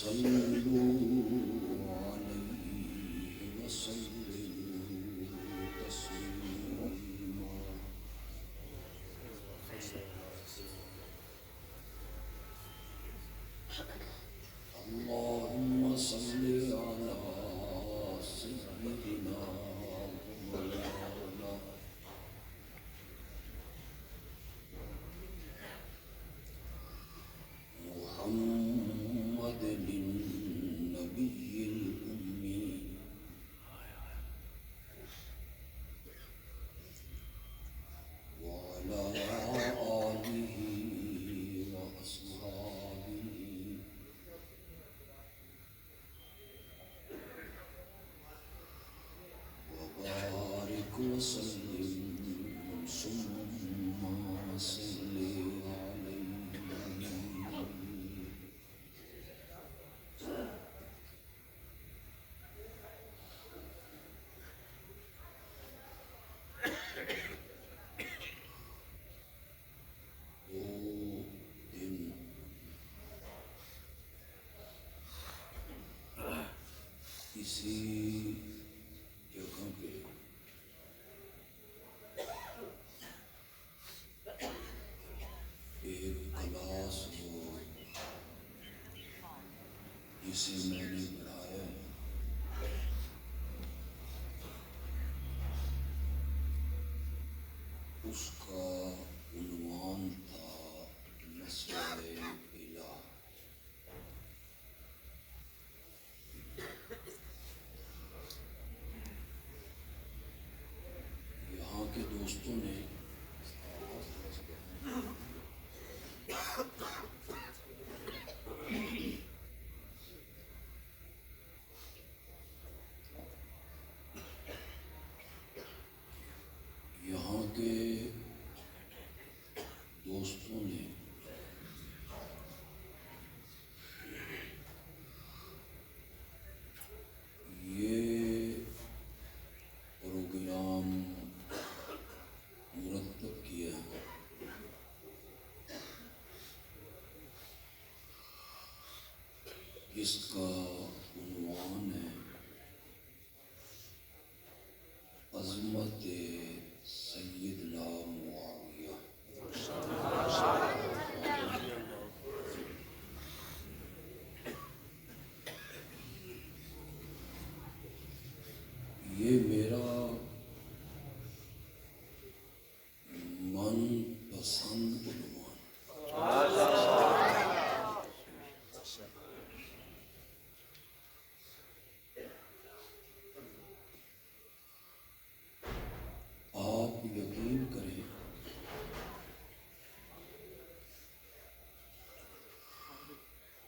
صلوا عليه وسلموا تسليما اللهم صل على سيدنا ومولانا محمد النبي الأمي وعلى آله وأصحابه وبارك وسلم ثم صل عليه. اسی جگہ پہ ایک کلاس ہو جسے میں نے پڑھایا ہے، اس کا عنوان تھا مسئلہ الہ۔ یہاں کے دوستوں نے یہ پروگرام مرتب کیا ہے۔ اس کا عنوان ہے عظمت سیدنا معاویہ۔ یہ میرا من پسند عنوان۔ آپ یقین کریں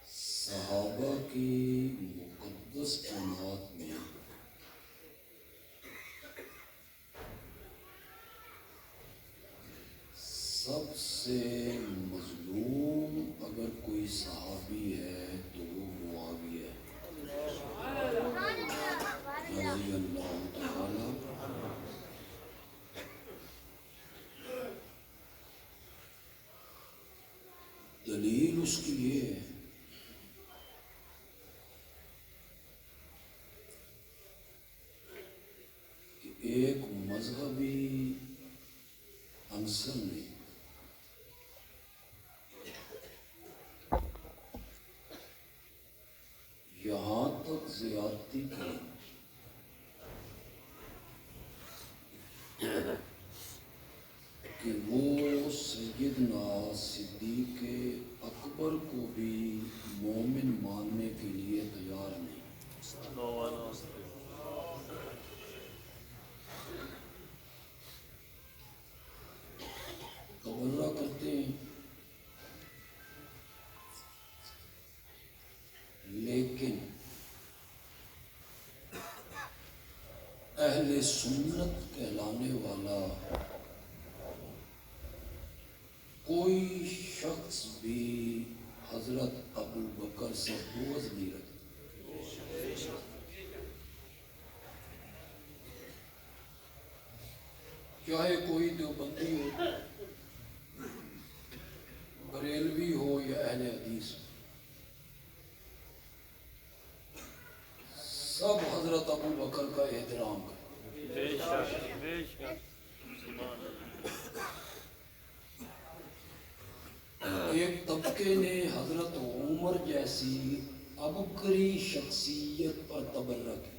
صحابہ کی مقدس جماعت میں سب سے مظلوم اگر کوئی صحابی ہے تو وہ معاویہ رضی اللہ تعالی۔ دلیل اس کی یہ ہے کہ ایک مذہبی عنصر نے یہاں تک زیادتی کی کہ وہ سیدنا صدیق اکبر کو بھی مومن ماننے کے لیے تیار نہیں۔ تبرہ کرتے ہیں لیکن اہل سنت کہلانے والا کوئی شخص بھی حضرت ابو بکر سے بغض نہیں رکھتا۔ چاہے کوئی دیوبندی ہو، بریلوی ہو یا اہل حدیث ہو، حضرت ابو بکر کا احترام کریں۔ بے شک بے شک سبحان اللہ۔ ایک طبقے نے حضرت عمر جیسی عبقری شخصیت پر تبرہ کی،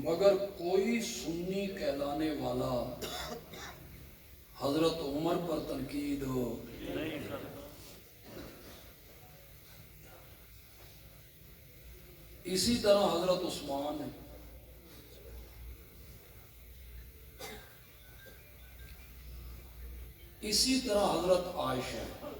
مگر کوئی سنی کہلانے والا حضرت عمر پر تنقید نہیں کرتا۔ اسی طرح حضرت عثمان ہے، اسی طرح حضرت عائشہ ہے۔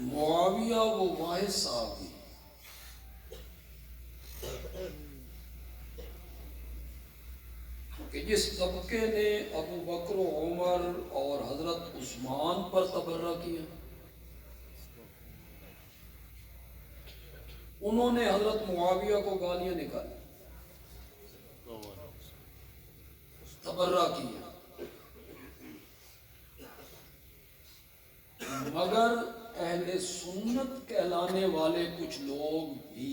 معاویہ وہ واحد صحابی کہ جس طبقے نے ابو بکر و عمر اور حضرت عثمان پر تبرہ کیا، انہوں نے حضرت معاویہ کو گالیاں نکالی، تبرہ کیا، مگر اہل سنت کہلانے والے کچھ لوگ بھی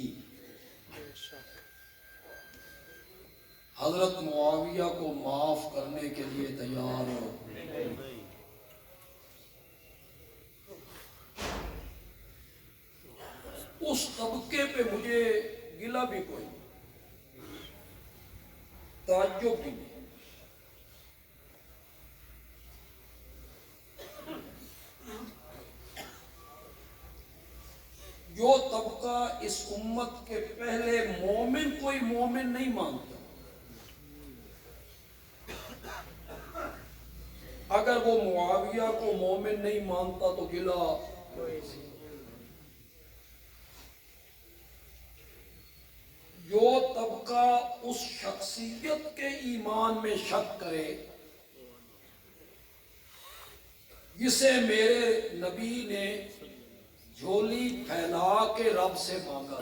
حضرت معاویہ کو معاف کرنے کے لیے تیار ہو۔ اس طبقے پہ مجھے گلہ بھی کوئی نہیں، تعجب بھی نہیں۔ جو طبقہ اس امت کے پہلے مومن کوئی مومن نہیں مانتا، اگر وہ معاویہ کو مومن نہیں مانتا تو گلہ جو طبقہ اس شخصیت کے ایمان میں شک کرے جسے میرے نبی نے جھولی پھیلا کے رب سے مانگا،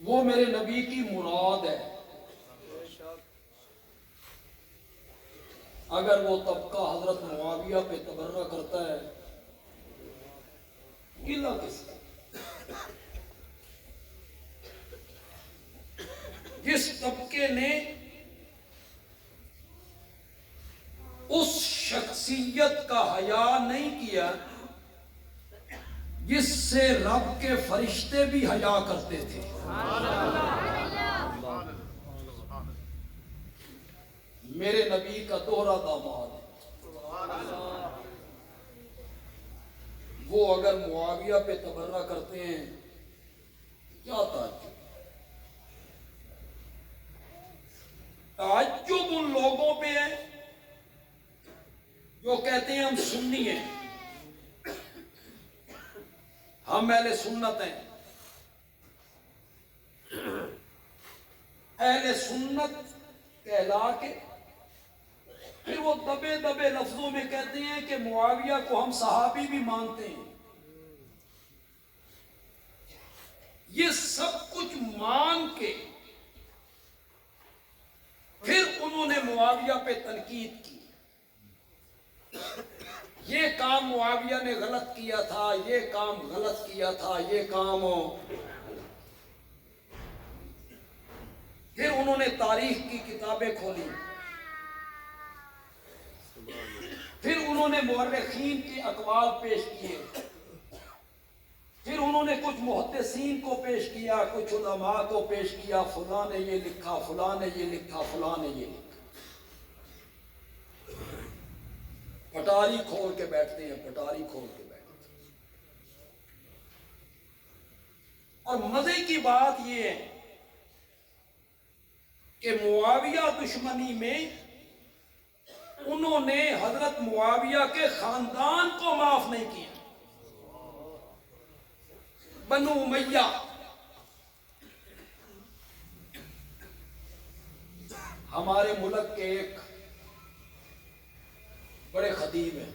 وہ میرے نبی کی مراد ہے، اگر وہ طبقہ حضرت معاویہ پہ تبرہ کرتا ہے گلہ کس کا؟ جس طبقے نے اس شخصیت کا حیا نہیں کیا جس سے رب کے فرشتے بھی حیا کرتے تھے، میرے نبی کا دوہرا داماد ہے، وہ اگر معاویہ پہ تبرہ کرتے ہیں کیا تعجب؟ تعجب ان لوگوں پہ ہے جو کہتے ہیں ہم سنی ہیں، ہم اہل سنت ہیں، اہل سنت کہلا کے پھر وہ دبے دبے لفظوں میں کہتے ہیں کہ معاویہ کو ہم صحابی بھی مانتے ہیں۔ یہ سب کچھ مان کے پھر انہوں نے معاویہ پہ تنقید کی، یہ کام معاویہ نے غلط کیا تھا، یہ کام غلط کیا تھا، یہ کام، پھر انہوں نے تاریخ کی کتابیں کھولی، پھر انہوں نے مورخین کے اقوال پیش کیے، پھر انہوں نے کچھ محدثین کو پیش کیا، کچھ علماء کو پیش کیا، فلاں نے یہ لکھا، فلاں نے یہ لکھا، فلاں نے یہ لکھا، پٹاری کھول کے بیٹھتے ہیں، پٹاری کھول کے بیٹھتے ہیں۔ اور مزے کی بات یہ ہے کہ معاویہ دشمنی میں انہوں نے حضرت معاویہ کے خاندان کو معاف نہیں کیا۔ بنو امیہ ہمارے ملک کے ایک بڑے خطیب ہیں،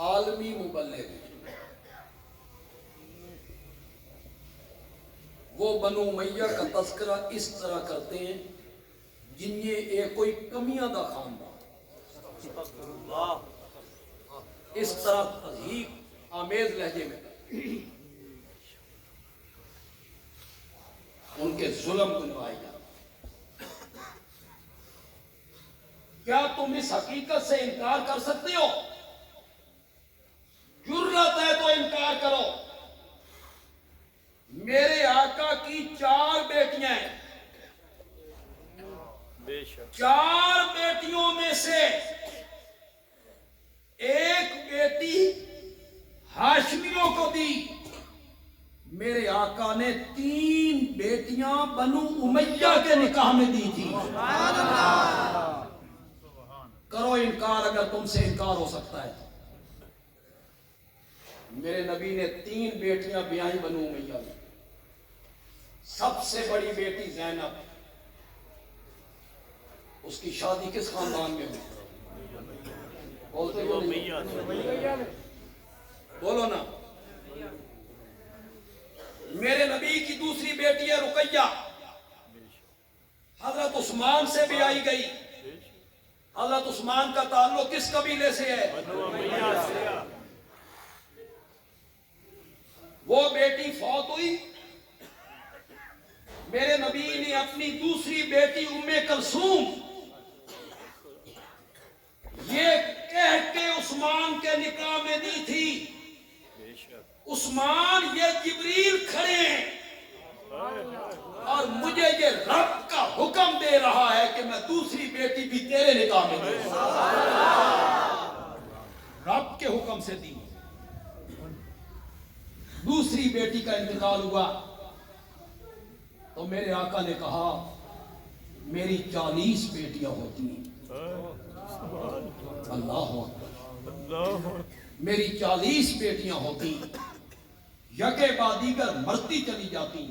عالمی مبلغ ہیں، وہ بنو امیہ کا تذکرہ اس طرح کرتے ہیں جن یہ ایک کوئی کمیاں دا خاندان، اس طرح تضحیق آمیز لہجے میں ان کے ظلم گنوائے جاتے۔ کیا تم اس حقیقت سے انکار کر سکتے ہو؟ جرأت ہے تو انکار کرو۔ میرے آقا کی 4 بیٹیاں ہیں، بے شک 4 بیٹیوں میں سے ایک بیٹی ہاشمیوں کو دی، میرے آقا نے 3 بیٹیاں بنو امیہ کے نکاح میں دی تھی۔ کرو انکار اگر تم سے انکار ہو سکتا ہے۔ میرے نبی نے 3 بیٹیاں بیاہیں بنو امیہ میں۔ سب سے بڑی بیٹی زینب، اس کی شادی کس خاندان میں ہوئی؟ بولتے کیوں نہیں؟ بولو نا۔ میرے نبی کی دوسری بیٹی ہے رقیہ، حضرت عثمان سے بھی آئی گئی۔ حضرت عثمان کا تعلق کس قبیلے سے ہے؟ وہ بیٹی فوت ہوئی، میرے نبی نے اپنی دوسری بیٹی ام کلثوم یہ کہہ کے عثمان کے نکاح میں دی تھی، عثمان یہ جبریل کھڑے ہیں اور مجھے یہ رب کا حکم دے رہا ہے کہ میں دوسری بیٹی بھی تیرے نکاح میں دوں۔ رب کے حکم سے دی۔ دوسری بیٹی کا انتقال ہوا تو میرے آقا نے کہا میری 40 بیٹیاں ہوتی ہیں۔ اللہ اکبر، میری 40 بیٹیاں ہوتی، یکے بعد دیگر مرتی چلی جاتی،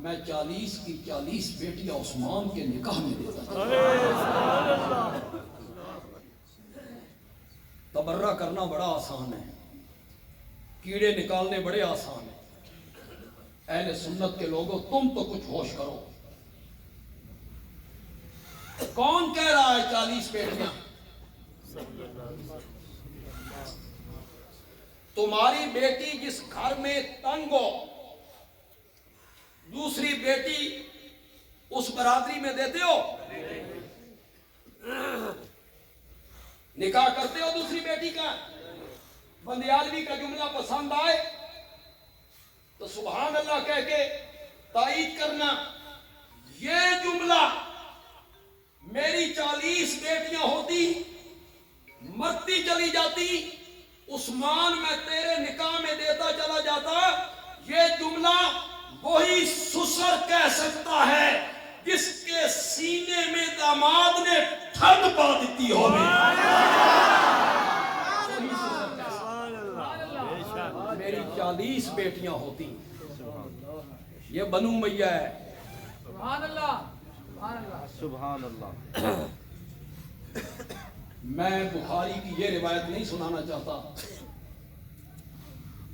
میں 40 کی 40 بیٹیاں عثمان کے نکاح میں دیتا۔ تبرہ کرنا بڑا آسان ہے، کیڑے نکالنے بڑے آسان ہیں۔ اہل سنت کے لوگوں تم تو کچھ ہوش کرو۔ کون کہہ رہا ہے 40 بیٹیاں؟ تمہاری بیٹی جس گھر میں تنگ ہو، دوسری بیٹی اس برادری میں دیتے ہو؟ نکاح کرتے ہو دوسری بیٹی کا؟ بندیالوی کا جملہ پسند آئے تو سبحان اللہ کہہ کے تائید کرنا۔ یہ جملہ میری 40 بیٹیاں ہوتی، مرتی چلی جاتی، عثمان میں تیرے نکاح میں دیتا چلا جاتا، یہ جملہ وہی سسر کہہ سکتا ہے جس کے سینے میں داماد نے ٹھنڈ پا دیتی ہو۔ میری 40 بیٹیاں ہوتی، یہ بنو امیہ ہے۔ سبحان اللہ، سبحان اللہ۔ میں بخاری کی یہ روایت نہیں سنانا چاہتا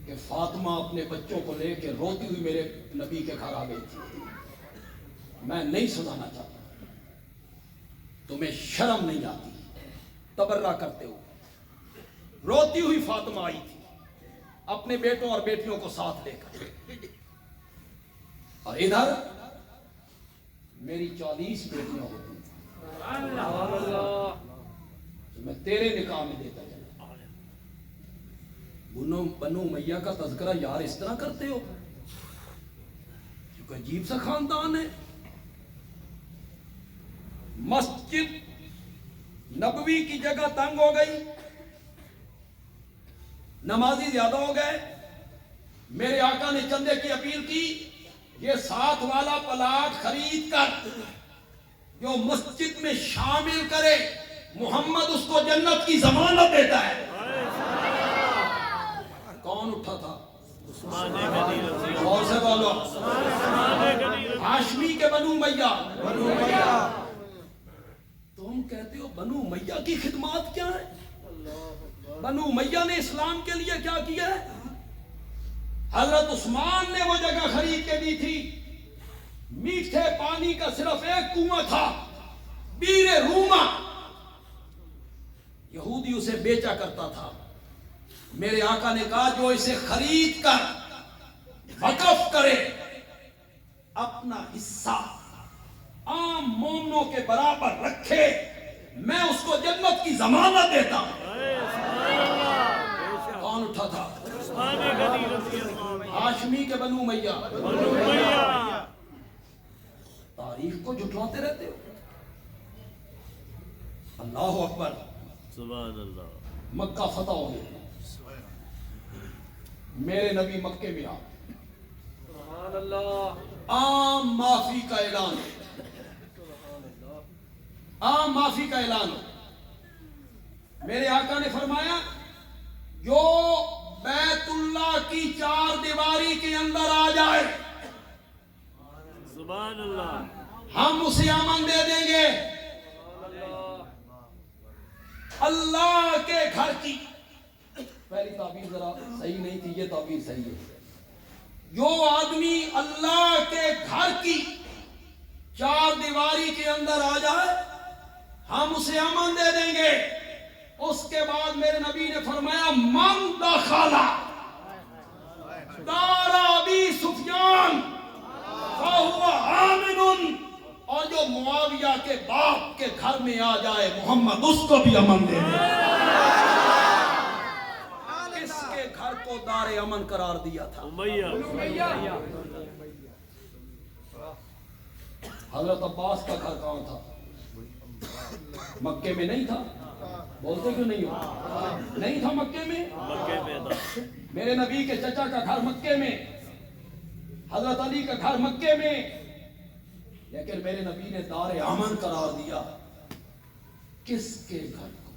کہ فاطمہ اپنے بچوں کو لے کے روتی ہوئی میرے نبی کے گھر آ گئی تھی، میں نہیں سنانا چاہتا۔ تمہیں شرم نہیں آتی تبرہ کرتے ہو؟ روتی ہوئی فاطمہ آئی تھی اپنے بیٹوں اور بیٹیوں کو ساتھ لے کر، اور ادھر میری 40 بیٹیاں ہوتی، میں تیرے نکاح میں دیتا جاتا۔ بنو امیہ کا تذکرہ یار اس طرح کرتے ہو؟ کیونکہ عجیب سا خاندان ہے۔ مسجد نبوی کی جگہ تنگ ہو گئی، نمازی زیادہ ہو گئے، میرے آقا نے چندے کی اپیل کی، یہ 7 والا پلاٹ خرید کر جو مسجد میں شامل کرے، محمد اس کو جنت کی ضمانت دیتا ہے۔ کون اٹھا تھا؟ اور سے بولو، ہاشمی کے بنو امیہ۔ تم کہتے ہو بنو امیہ کی خدمات کیا ہے؟ بنو امیہ نے اسلام کے لیے کیا کیا ہے؟ حضرت عثمان نے وہ جگہ خرید کے دی تھی میٹھے پانی کا صرف ایک کنواں تھا، بیر روما، یہودی اسے بیچا کرتا تھا۔ میرے آقا نے کہا جو اسے خرید کر وقف کرے، اپنا حصہ عام مومنوں کے برابر رکھے، میں اس کو جنت کی ضمانت دیتا ہوں۔ کون اٹھا تھا؟ ہاشمی کے بنو امیہ۔ تاریخ کو جھٹلاتے رہتے ہو۔ اللہ اکبر۔ سبحان اللہ۔ مکہ فتح ہو گیا، میرے نبی مکے میں آ، سبحان اللہ، عام معافی کا اعلان، عام معافی کا اعلان۔ میرے آقا نے فرمایا جو بیت اللہ کی چار دیواری کے اندر آ جائے سبحان اللہ۔ ہم اسے امن دے دیں گے۔ اللہ کے گھر کی، پہلی تعبیر ذرا صحیح نہیں تھی، یہ تعبیر صحیح ہے۔ جو آدمی اللہ کے گھر کی چار دیواری کے اندر آ جائے ہم اسے امن دے دیں گے۔ اس کے بعد میرے نبی نے فرمایا من دخل دار ابی سفیان فہو آمن، اور جو معاویہ کے باپ کے گھر میں آ جائے محمد اس کو بھی امن دے دے۔ کس کے گھر کو دار امن قرار دیا تھا؟ امیہ۔ حضرت عباس کا گھر کہاں تھا؟ مکے میں نہیں تھا؟ بولتے کیوں نہیں ہو؟ نہیں تھا مکے میں؟ مکے میں تھا۔ میرے نبی کے چچا کا گھر مکے میں، حضرت علی کا گھر مکے میں، لیکن میرے نبی نے دار امن قرار دیا کس کے گھر کو؟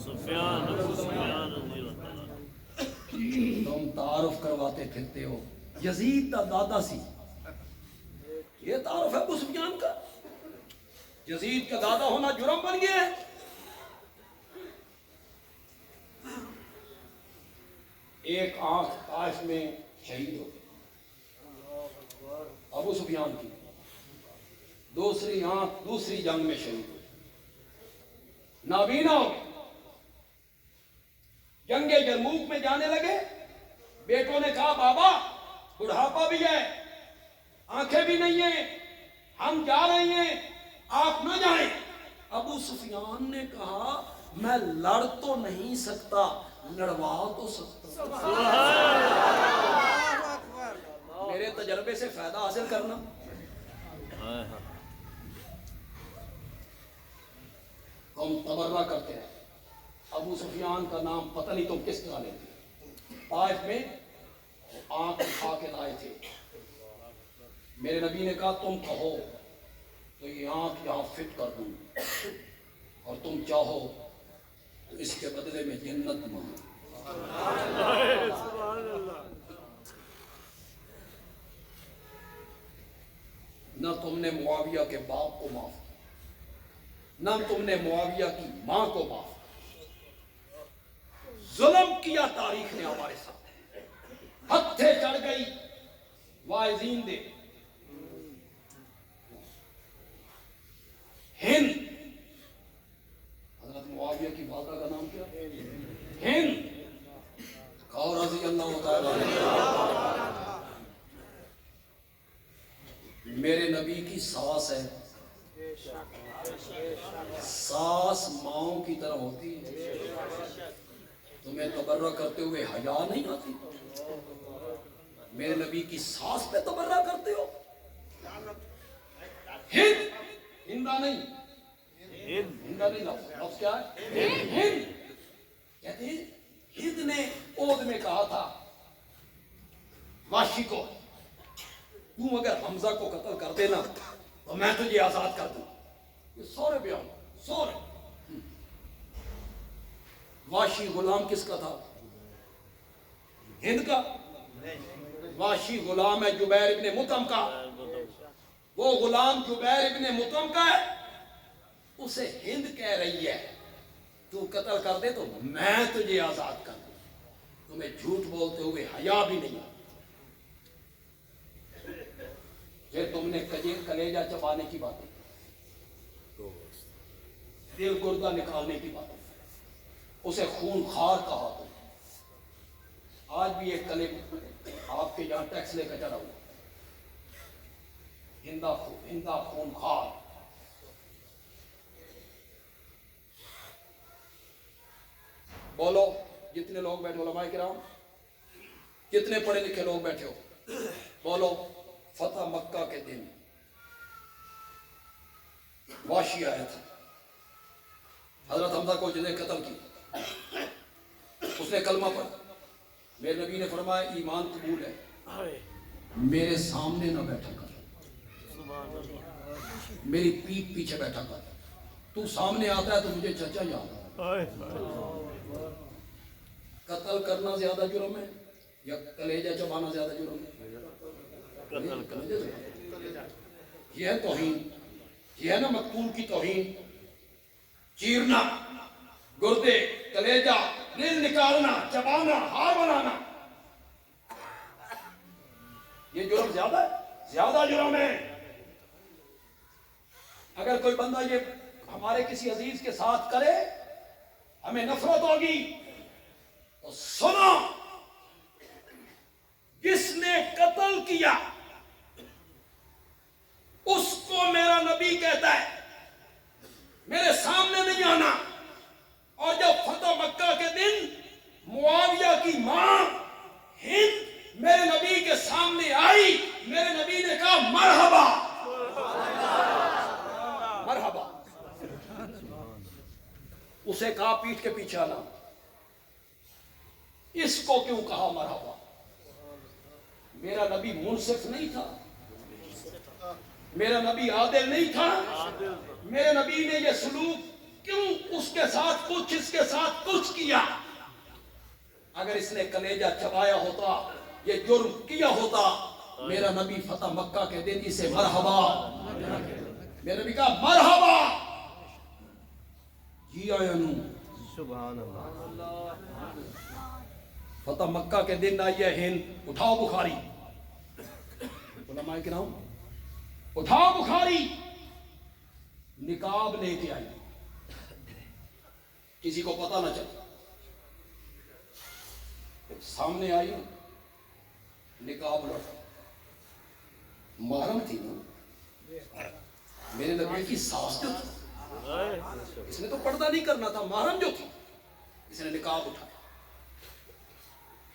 سفیان رضی اللہ عنہ۔ تم تعارف کرواتے پھرتے ہو، یزید کا دادا سی، یہ تعارف ہے ابو سفیان کا؟ یزید کا دادا ہونا جرم بن گیا ہے؟ ایک آنکھ طائف میں شہید ہو گئی ابو سفیان کی، دوسری آنکھ دوسری جنگ میں شہید ہوئی، نابینا ہو گئی۔ جنگ یرموک میں جانے لگے، بیٹوں نے کہا بابا بڑھاپا بھی ہے، آنکھیں بھی نہیں ہیں، ہم جا رہے ہیں، آپ نہ جائیں۔ ابو سفیان نے کہا میں لڑ تو نہیں سکتا، لڑوا تو سکتا۔ میرے تجربے سے فائدہ حاصل کرنا۔ ہم تبرہ کرتے ہیں، ابو سفیان کا نام پتہ نہیں تم کس طرح لیتے۔ طائف میں آنکھ اٹھا کے لائے تھے، میرے نبی نے کہا تم کہو تو یہ آنکھ یہاں فٹ کر دوں، اور تم چاہو تو اس کے بدلے میں جنت مانگو۔ نہ تم نے معاویہ کے باپ کو معاف کیا، نہ تم نے معاویہ کی ماں کو معاف کیا، ظلم کیا تاریخ نے ہمارے ساتھ، ہتھے چڑھ گئی واعظین دے۔ ہند، حضرت معاویہ کی والدہ کا نام کیا؟ ہند اور رضی اللہ تعالیٰ عنہ، میرے نبی کی ساس ہے۔ ساس ماؤں کی طرح ہوتی ہے، تمہیں تبرہ کرتے ہوئے حیا نہیں آتی؟ میرے نبی کی ساس پہ تبرہ کرتے ہو؟ ہند، ہندا نہیں، ہندا نہیں، لفظ کیا ہے؟ ہند کہتے ہیں ہند نے عہد میں کہا تھا واشی کو تم اگر حمزہ کو قتل کر دینا تو میں تجھے آزاد کر دوں۔ یہ سورے بیان، سورے۔ واشی غلام کس کا تھا؟ ہند کا؟ واشی غلام ہے جبیر ابن مطعم کا، وہ غلام جبیر ابن مطعم کا ہے، اسے ہند کہہ رہی ہے تو قتل کر دے تو میں تجھے آزاد کر دوں۔ تمہیں جھوٹ بولتے ہوئے حیا بھی نہیں۔ پھر تم نے کلیجہ چبانے کی باتیں، دل گردہ نکالنے کی باتیں، اسے خون خار کہا تم۔ آج بھی ایک کلے آپ کے یہاں ٹیکس لے کر چڑھا ہوا، ہندا خون خار۔ بولو جتنے لوگ بیٹھے علماء کرام، کتنے پڑھے لکھے لوگ بیٹھے ہو، بولو فتح مکہ کے دن واشی آیا تھا، حضرت حمزہ کو جنہیں قتل کی، اس نے کلمہ پڑھا، میرے نبی نے فرمایا ایمان قبول ہے، میرے سامنے نہ بیٹھا کر، میری پیٹھ پیچھے بیٹھا کر، تو سامنے آتا ہے تو مجھے چچا یاد آتا۔ قتل کرنا زیادہ جرم ہے یا کلیجہ چبانا زیادہ جرم ہے؟ یہ ہے توہین، یہ ہے نا مقتول کی توہین، چیرنا، گردے، کلیجہ، دل نکالنا، چبانا، ہار بنانا، یہ جرم زیادہ ہے، زیادہ جرم ہے۔ اگر کوئی بندہ یہ ہمارے کسی عزیز کے ساتھ کرے ہمیں نفرت ہوگی، تو سنو، جس نے قتل کیا اس کو میرا نبی کہتا ہے میرے سامنے نہیں آنا۔ اور جب فتح مکہ کے دن معاویہ کی ماں ہند میرے نبی کے سامنے آئی، میرے نبی نے کہا مرحبا مرحبا، اسے کہا پیٹھ کے پیچھے آنا، اس کو کیوں کہا مرحبا؟ میرا نبی منصف نہیں تھا، میرا نبی عادل نہیں تھا، میرے نبی نے یہ سلوک کیوں اس کے ساتھ کچھ اس کے ساتھ کچھ کیا؟ اگر اس نے کلیجہ چبایا ہوتا، یہ جرم کیا ہوتا، میرا نبی فتح مکہ کے دن اسے مرحبا، میرے نبی کہا مرحبا، جی آیا نو سبحان اللہ۔ فتح مکہ کے دن آئی ہے ہند، اٹھاؤ بخاری، علماء کرام اٹھاؤ بخاری، نقاب لے کے آئی، کسی کو پتہ نہ چلا، سامنے آئی، نقاب لڑا، محرم تھی نا، میرے نبی کی ساس جو تھی، اس نے تو پردہ نہیں کرنا تھا، محرم جو تھی، اس نے نقاب اٹھایا،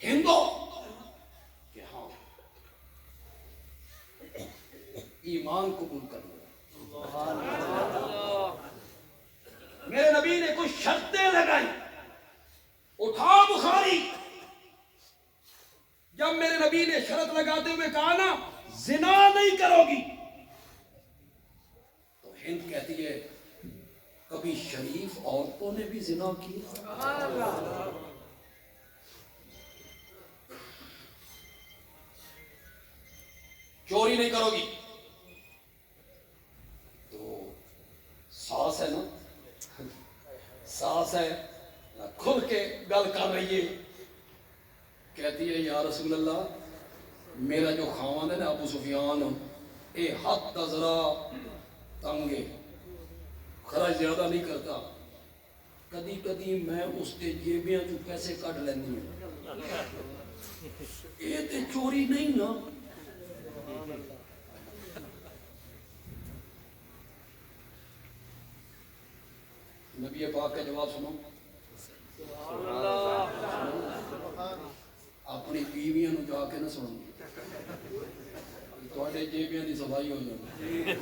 ہندو کہ ہاں ایمان قبول کر لو۔ میرے نبی نے کچھ شرطیں لگائی، اٹھا بخاری، جب میرے نبی نے شرط لگاتے ہوئے کہا نا زنا نہیں کرو گی، تو ہند کہتی ہے کبھی شریف عورتوں نے بھی زنا کیا؟ چوری نہیں کرو گی، تو ساس ہے نا، ساس ہے، کھل کے گل کر رہی ہے، کہتی ہے یا رسول اللہ میرا جو خاوند ہے نا ابو سفیان، اے حد ذرا تنگے، خرچ زیادہ نہیں کرتا، کدی کدی میں اس کے جیبیاں جو پیسے کٹ لینی ہوں، یہ تے چوری نہیں نا؟ نبی پاک کا جواب سنو، اپنی بیویاں نو جا کے نہ سنو، تھوڑے جیبیاں دی صفائی ہو جائے،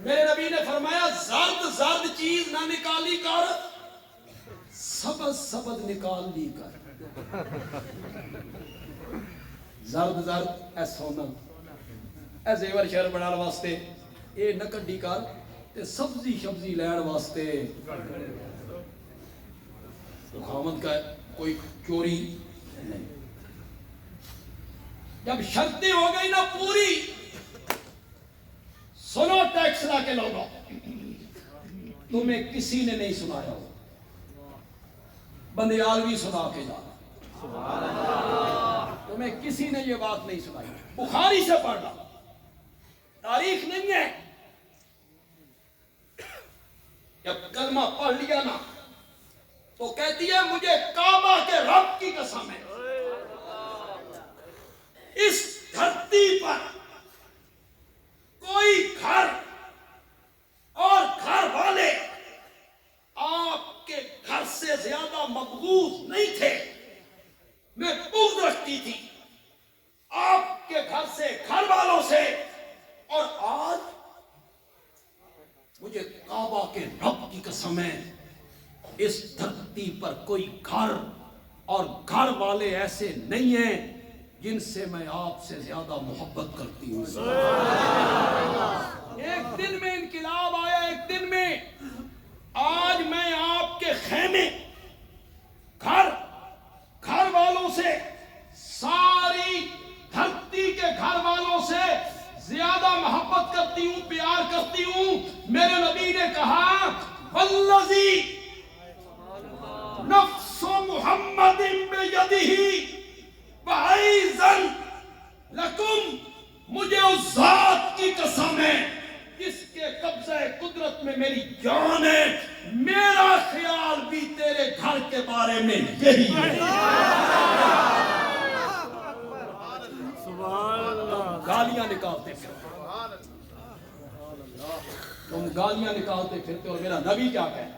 میرے نبی نے فرمایا زرد زرد چیز نہ نکالی کر، سبز سبز نکال لی کر، زرد زرد اے سونا اے زیور شہر بنانے واسطے اے نہ کڈی کر تے سبزی شبزی لین واسطے، خاوند کا کوئی چوری نہیں۔ جب شرطیں ہو گئی نا پوری، سنو ٹیکس لا کے لوگوں، تمہیں کسی نے نہیں سنایا ہو، بندیالوی سنا کے جانا، تمہیں کسی نے یہ بات نہیں سنائی، بخاری سے پڑھنا، تاریخ نہیں ہے۔ جب کلمہ پڑھ لیا نا تو کہتی ہے مجھے کعبہ کے رب کی قسم ہے، اس دھرتی پر کوئی گھر اور گھر والے آپ کے گھر سے زیادہ مقبوض نہیں تھے۔ میں بغض رکھتی تھی آپ کے گھر سے، گھر والوں سے، اور آج مجھے کعبہ کے رب کی قسم ہے اس دھرتی پر کوئی گھر اور گھر والے ایسے نہیں ہیں جن سے میں آپ سے زیادہ محبت کرتی ہوں۔ ایک دن میں انقلاب آیا، ایک دن میں آج میں آپ کے خیمے، گھر والوں سے، ساری دھرتی کے گھر والوں سے زیادہ محبت کرتی ہوں، پیار کرتی ہوں۔ میرے نبی نے کہا والذی نفس محمد بیدہ وعیزن لکم، مجھے اس ذات کی قسم ہے جس کے قبضہ قدرت میں میری جان ہے، میرا خیال بھی تیرے گھر کے بارے میں یہی ہے۔ گالیاں نکالتے پھرتے، تم گالیاں نکالتے پھرتے، اور میرا نبی کیا کہتا ہے؟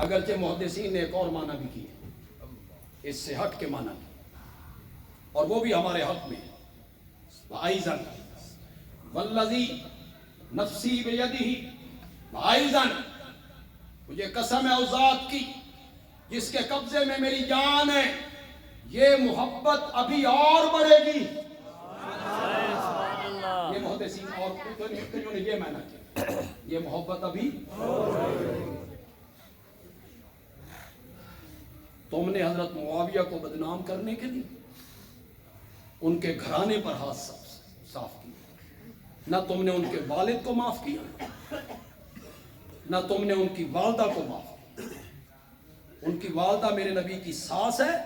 اگرچہ محدثین نے ایک اور معنی بھی کی ہے، اس سے ہٹ کے معنی کی، اور وہ بھی ہمارے حق میں ہے۔ وَعَيْزًا وَالَّذِي نَفْسِي بِيَدِهِ وَعَيْزًا، مجھے قسم ہے اس ذات کی جس کے قبضے میں میری جان ہے، یہ محبت ابھی اور بڑھے گی۔ یہ محدثین اور کئیوں نے یہ معنی کیا، یہ محبت ابھی۔ تم نے حضرت معاویہ کو بدنام کرنے کے لیے ان کے گھرانے پر ہاتھ صاف کیا، نہ تم نے ان کے والد کو معاف کیا، نہ تم نے ان کی والدہ کو معاف کیا۔ ان کی والدہ میرے نبی کی ساس ہے،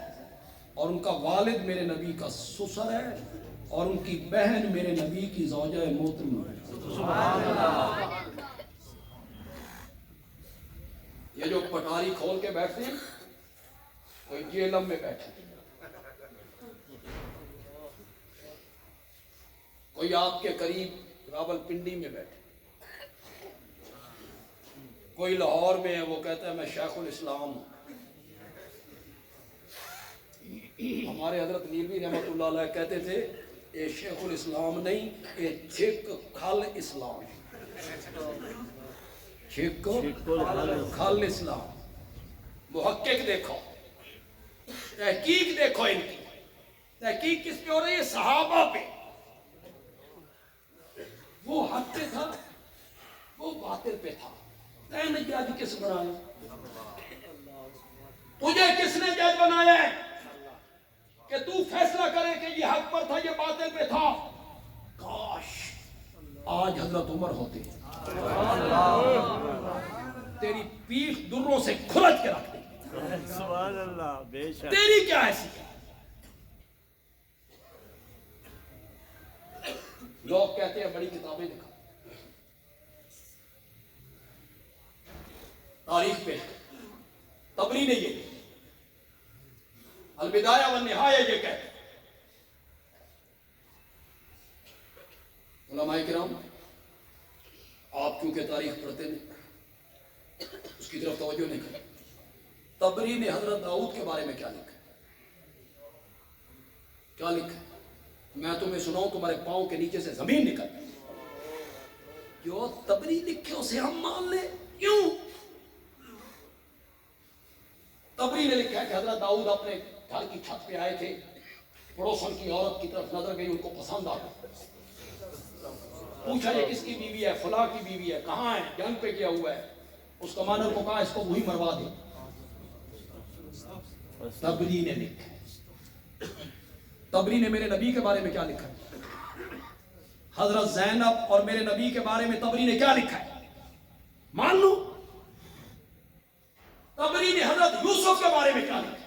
اور ان کا والد میرے نبی کا سسر ہے، اور ان کی بہن میرے نبی کی زوجہ محترمہ ہے۔ یہ جو پٹاری کھول کے بیٹھتے ہیں، کوئی جیلم میں بیٹھے، کوئی آپ کے قریب راول پنڈی میں بیٹھے، کوئی لاہور میں ہے، وہ کہتا ہے میں شیخ الاسلام ہوں۔ ہمارے حضرت نیلوی رحمۃ اللہ علیہ کہتے تھے یہ شیخ الاسلام نہیں، یہ چھک کھل اسلام ہے، چھک کھل اسلام۔ محقق دیکھو، تحقیق دیکھو، ان کی تحقیق کس پہ ہو رہی ہے؟ صحابہ پہ۔ وہ حق پہ تھا، وہ باطل پہ تھا، تینے جج کس بنایا؟ تجھے کس نے جج بنایا ہے کہ تو فیصلہ کرے کہ یہ حق پر تھا، یہ باطل پہ تھا؟ کاش آج حضرت عمر ہوتے، تیری پیٹھ دروں سے کھلچ کے رکھ دے۔ سبحان اللہ، بے شک۔ تیری کیا حیثیت ہے؟ لوگ کہتے ہیں بڑی کتابیں لکھا، تاریخ پہ طبری نے یہ البدایہ والنہایہ یہ کہتے ہیں۔ علماء کرام آپ کیونکہ تاریخ پڑھتے نہیں، اس کی طرف توجہ نہیں کرتے۔ طبری نے حضرت داؤد کے بارے میں کیا لکھا ہے؟ کیا لکھا ہے؟ میں تمہیں سناؤں، تمہارے پاؤں کے نیچے سے زمین نکل جائے۔ جو طبری لکھے اسے ہم مان لیں، کیوں؟ طبری نے لکھا ہے کہ حضرت داؤد اپنے گھر کی چھت پہ آئے تھے، پڑوسن کی عورت کی طرف نظر گئی، ان کو پسند آ گئی، پوچھا یہ کس کی بیوی ہے؟ فلاں کی بیوی ہے، کہاں ہے؟ جنگ پہ کیا ہوا ہے۔ اس کمانڈر کو کہا اس کو وہی مروا دے۔ طبری نے لکھا ہے۔ طبری نے میرے نبی کے بارے میں کیا لکھا ہے؟ حضرت زینب اور میرے نبی کے بارے میں طبری نے کیا لکھا ہے؟ مان لو۔ طبری نے حضرت یوسف کے بارے میں کیا لکھا ہے؟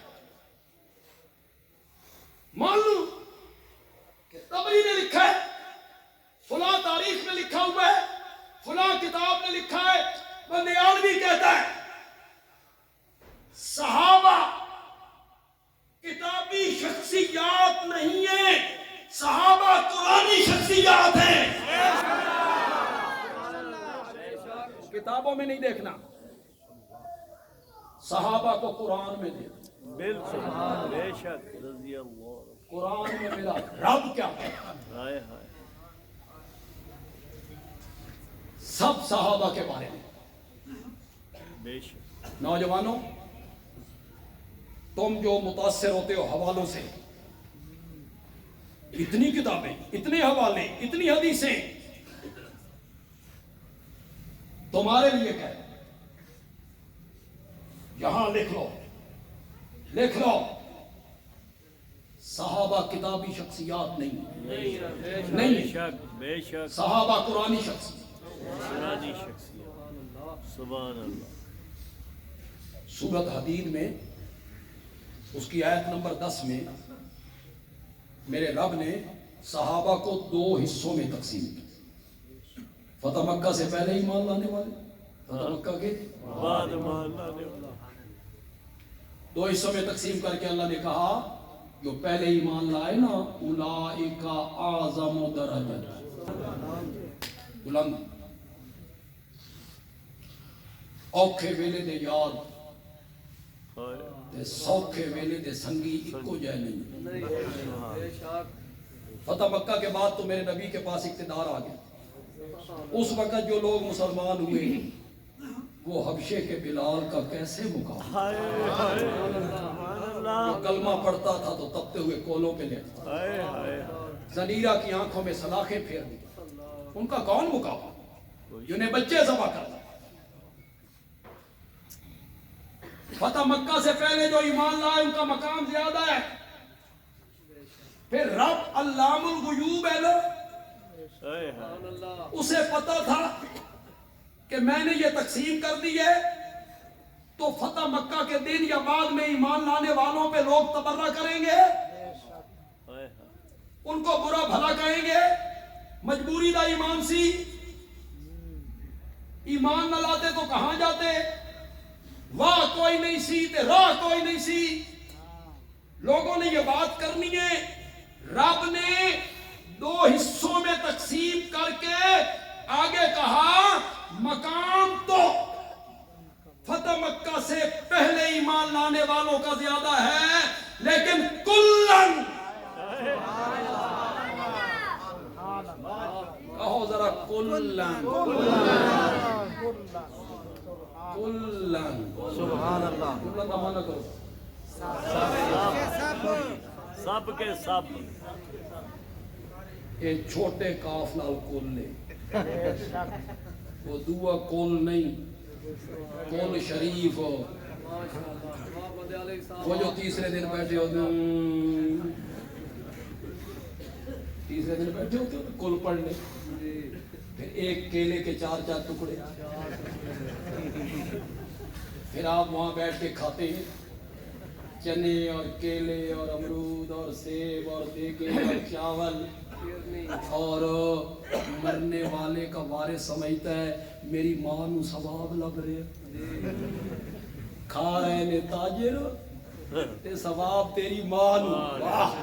نہیں دیکھنا، صحابہ کو قرآن میں دیکھنا۔ بالکل بے شک رضی اللہ قرآن میں میرا رب کیا ہے، ہائے ہائے سب صحابہ کے بارے میں۔ بے شک نوجوانوں، تم جو متاثر ہوتے ہو حوالوں سے، اتنی کتابیں، اتنے حوالے، اتنی حدیثیں تمہارے لیے کیا ہے؟ یہاں لکھ لو، لکھ لو، صحابہ کتابی شخصیات نہیں، بے نہیں، شک بے شک صحابہ قرآنی شخصیات۔ قرآنی شخصیت سبحان اللہ سورۃ حدید میں اس کی آیت نمبر 10 میں میرے رب نے صحابہ کو 2 حصوں میں تقسیم کیا۔ فتح مکہ سے پہلے ایمان لانے والے، فتح مکہ کے بعد مان لانے والا 2 حصوں میں تقسیم کر کے اللہ نے کہا جو پہلے ایمان لائے نا اولئک اعظم درجۃ، بلند اوکھے ویلے دے یار ہائے تے سوکھے ویلے دے سنگی اکو جائے نہیں۔ بے شک فتح مکہ کے بعد تو میرے نبی کے پاس اقتدار آ گیا۔ اس وقت جو لوگ مسلمان ہوئے وہ حبشے کے بلال کا کیسے مقابلہ، ہائے ہائے سبحان اللہ جو کلمہ پڑھتا تھا تو تپتے ہوئے کولوں پہ لیٹتا، ہائے ہائے زنیرہ کی آنکھوں میں سلاخیں پھیر دی، ان کا کون مقابلہ، جنہیں بچے ذبح کرتا۔ فتح مکہ سے پہلے جو ایمان لائے ان کا مقام زیادہ ہے۔ پھر رب علام الغیوب ہے نا، ہائے ہائے اسے پتا تھا کہ میں نے یہ تقسیم کر دی ہے تو فتح مکہ کے دن یا بعد میں ایمان لانے والوں پہ لوگ تبرہ کریں گے، ہائے ہائے ان کو برا بھلا کہیں گے، مجبوری دا ایمان سی، ایمان نہ لاتے تو کہاں جاتے، واہ کوئی نہیں سی تے راہ کوئی نہیں سی۔ لوگوں نے یہ بات کرنی ہے، رب نے 2 حصوں میں تقسیم کر کے آگے کہا مقام تو فتح مکہ سے پہلے ایمان لانے والوں کا زیادہ ہے، لیکن کلن، کہو ذرا کلن، کلن، سبحان اللہ کلن کا معنی کرو، سب کے سب یہ چھوٹے کاف نال کل لے، وہ دعا کل نہیں، کل شریف ہو، واہ بندے علیہ السلام وہ جو تیسرے دن بیٹھے ہوتے تیسرے دن بیٹھے ہوتے تو کل پڑھ لے، پھر ایک کیلے کے 4 ٹکڑے، پھر آپ وہاں بیٹھ کے کھاتے ہیں چنے اور کیلے اور امرود اور سیب اور دیگے اور چاول، اور مرنے والے کا وارث سمجھتا ہے میری ماں نو ثواب لگ رہے، کھا رہے نے تاجر تے ثواب تیری ماں نو، واہ